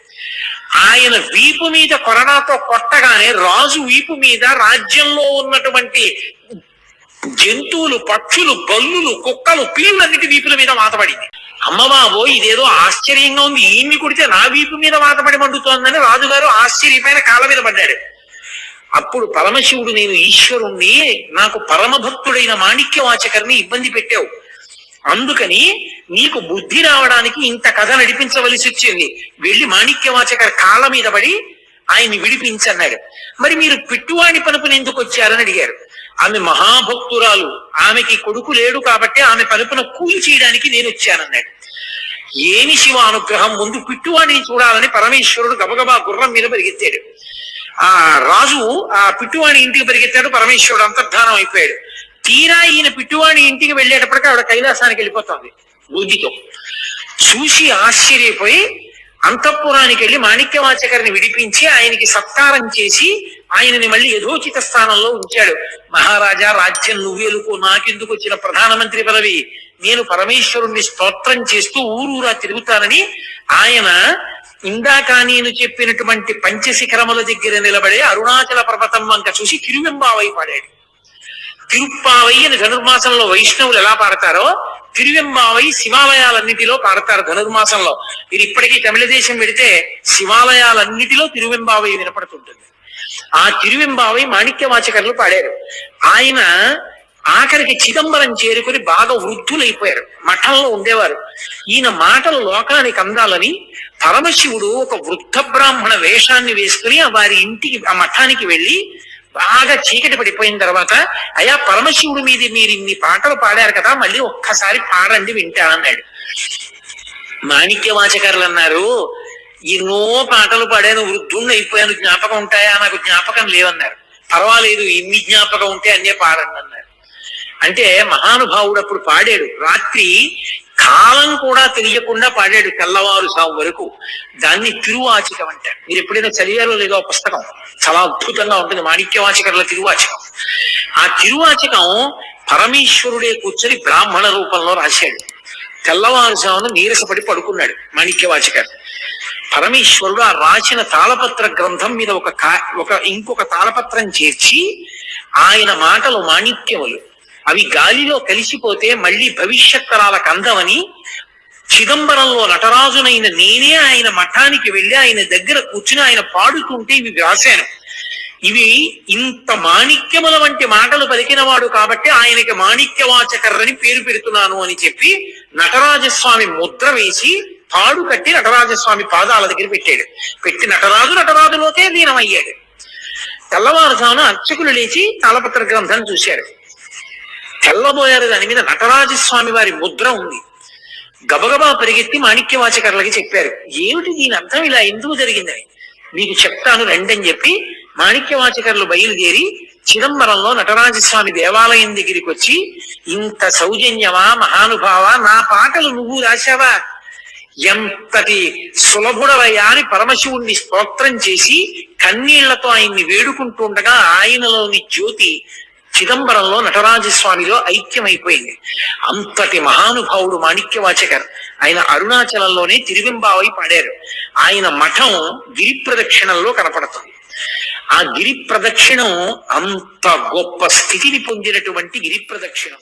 ఆయన వీపు మీద కొరనాతో కొట్టగానే రాజు వీపు మీద రాజ్యంలో ఉన్నటువంటి జంతువులు, పక్షులు, బల్లులు, కుక్కలు, పిల్లలన్నిటి వీపుల మీద వాతపడింది. అమ్మబాబో ఇదేదో ఆశ్చర్యంగా ఉంది, ఈయన్ని కొడితే నా వీపు మీద వాతపడి మండుతోందని రాజుగారు ఆశ్చర్యమైన కాళ్ళ మీద పడ్డాడు. అప్పుడు పరమశివుడు, నేను ఈశ్వరుణ్ణి, నాకు పరమభక్తుడైన మాణిక్యవాచకర్ని ఇబ్బంది పెట్టావు, అందుకని నీకు బుద్ధి రావడానికి ఇంత కథ నడిపించవలసి వచ్చింది, వెళ్ళి మాణిక్యవాచకర్ కాళ్ళ మీద పడి ఆయన్ని విడిపించన్నాడు. మరి మీరు పిట్టువాణి పనుపుని ఎందుకు వచ్చారని అడిగారు. ఆమె మహాభక్తురాలు, ఆమెకి కొడుకు లేడు కాబట్టి ఆమె పనుపున కూలి చేయడానికి నేను వచ్చానన్నాడు. ఏమి శివ అనుగ్రహం, ముందు పిట్టువాణిని చూడాలని పరమేశ్వరుడు గబగబా గుర్రం మీద పరిగెత్తాడు. ఆ రాజు ఆ పిట్టువాణి ఇంటికి పరిగెత్తాడు, పరమేశ్వరుడు అంతర్ధానం అయిపోయాడు. తీరా ఈయన పిట్టువాణి ఇంటికి వెళ్ళేటప్పటికీ ఆవిడ కైలాసానికి వెళ్ళిపోతుంది బుద్ధితో. చూసి ఆశ్చర్యపోయి అంతఃపురానికి వెళ్ళి మాణిక్యవాచకర్ని విడిపించి ఆయనకి సత్కారం చేసి ఆయనని మళ్ళీ యథోచిత స్థానంలో ఉంచాడు. మహారాజా, రాజ్యం నువ్వేలుకో, నాకెందుకు వచ్చిన ప్రధానమంత్రి పదవి, నేను పరమేశ్వరుణ్ణి స్తోత్రం చేస్తూ ఊరూరా తిరుగుతానని ఆయన ఇందాక నేను చెప్పినటువంటి పంచశిఖరముల దగ్గర నిలబడే అరుణాచల పర్వతం వంక చూసి తిరువెంబావై పాడాడు. తిరుప్పావై అని ధనుర్మాసంలో వైష్ణవులు ఎలా పాడతారో, తిరువెంబావై శివాలయాలన్నిటిలో పాడతారు ధనుర్మాసంలో. మీరు ఇప్పటికీ తమిళ దేశం పెడితే శివాలయాలన్నిటిలో తిరువెంబావై వినపడుతుంటుంది. ఆ తిరువెంబావై మాణిక్యవాచకర్లు పాడారు. ఆయన ఆఖరికి చిదంబరం చేరుకుని బాగా వృద్ధులైపోయారు, మఠంలో ఉండేవారు. ఈయన మాటలు లోకానికి అందాలని పరమశివుడు ఒక వృద్ధ బ్రాహ్మణ వేషాన్ని వేసుకుని వారి ఇంటికి, ఆ మఠానికి వెళ్ళి బాగా చీకటి పడిపోయిన తర్వాత, అయా పరమశివుడు మీద మీరు ఇన్ని పాటలు పాడారు కదా, మళ్ళీ ఒక్కసారి పాడండి వింటా అన్నాడు. మాణిక్యవాచకర్లు అన్నారు, ఎన్నో పాటలు పాడాను, వృద్ధుణ్ణి అయిపోయాను, జ్ఞాపకం ఉంటాయా? నాకు జ్ఞాపకం లేవన్నారు. పర్వాలేదు, ఇన్ని జ్ఞాపకం ఉంటే అన్నే పాడండి అన్నారు. అంటే మహానుభావుడు అప్పుడు పాడాడు, రాత్రి కాలం కూడా తెలియకుండా పాడాడు, తెల్లవారు సాగు వరకు. దాన్ని తిరువాచకం అంటారు. మీరు ఎప్పుడైనా చదివారో లేదో ఆ పుస్తకం, చాలా అద్భుతంగా ఉంటుంది, మాణిక్యవాచకర్ల తిరువాచకం. ఆ తిరువాచకం పరమేశ్వరుడే కూర్చొని బ్రాహ్మణ రూపంలో రాశాడు. తెల్లవారుజామున నీరసపడి పడుకున్నాడు మాణిక్యవాచకర్. పరమేశ్వరుడు ఆ రాసిన తాళపత్ర గ్రంథం మీద ఇంకొక తాళపత్రం చేర్చి, ఆయన మాటలు మాణిక్యములు, అవి గాలిలో కలిసిపోతే మళ్ళీ భవిష్యత్ తరాలకు అందమని చిదంబరంలో నటరాజునైన నేనే ఆయన మఠానికి వెళ్ళి ఆయన దగ్గర కూర్చుని ఆయన పాడుతుంటే ఇవి వ్రాశాను. ఇవి ఇంత మాణిక్యముల వంటి మాటలు పలికినవాడు కాబట్టి ఆయనకి మాణిక్యవాచకర్రని పేరు పెడుతున్నాను అని చెప్పి నటరాజస్వామి ముద్ర వేసి తాడు కట్టి నటరాజస్వామి పాదాల దగ్గర పెట్టాడు. పెట్టి నటరాజులోకే లీనమయ్యాడు. తెల్లవారుజామున అర్చకులు లేచి తాళపత్ర గ్రంథం చూశారు. తెల్లబోయారు, దాని మీద నటరాజస్వామి వారి ముద్ర ఉంది. గబగబా పరిగెత్తి మాణిక్యవాచకర్లకి చెప్పారు, ఏమిటి దీని అర్థం, ఇలా ఎందుకు జరిగిందని. మీకు చెప్తాను రండి అని చెప్పి మాణిక్యవాచకర్లు బయలుదేరి చిదంబరంలో నటరాజస్వామి దేవాలయం దగ్గరికి వచ్చి, ఇంత సౌజన్యమా మహానుభావ, నా పాటలు నువ్వు రాశావా, ఎంతటి సులభుడవయ్యా అని పరమశివుణ్ణి స్తోత్రం చేసి కన్నీళ్లతో ఆయన్ని వేడుకుంటుండగా ఆయనలోని జ్యోతి చిదంబరంలో నటరాజస్వామిలో ఐక్యమైపోయింది. అంతటి మహానుభావుడు మాణిక్యవాచకర్. ఆయన అరుణాచలంలోనే తిరువెంబావై పాడారు. ఆయన మఠం గిరి ప్రదక్షిణంలో కనపడుతుంది. ఆ గిరి ప్రదక్షిణం అంత గొప్ప స్థితిని పొందినటువంటి గిరి ప్రదక్షిణం.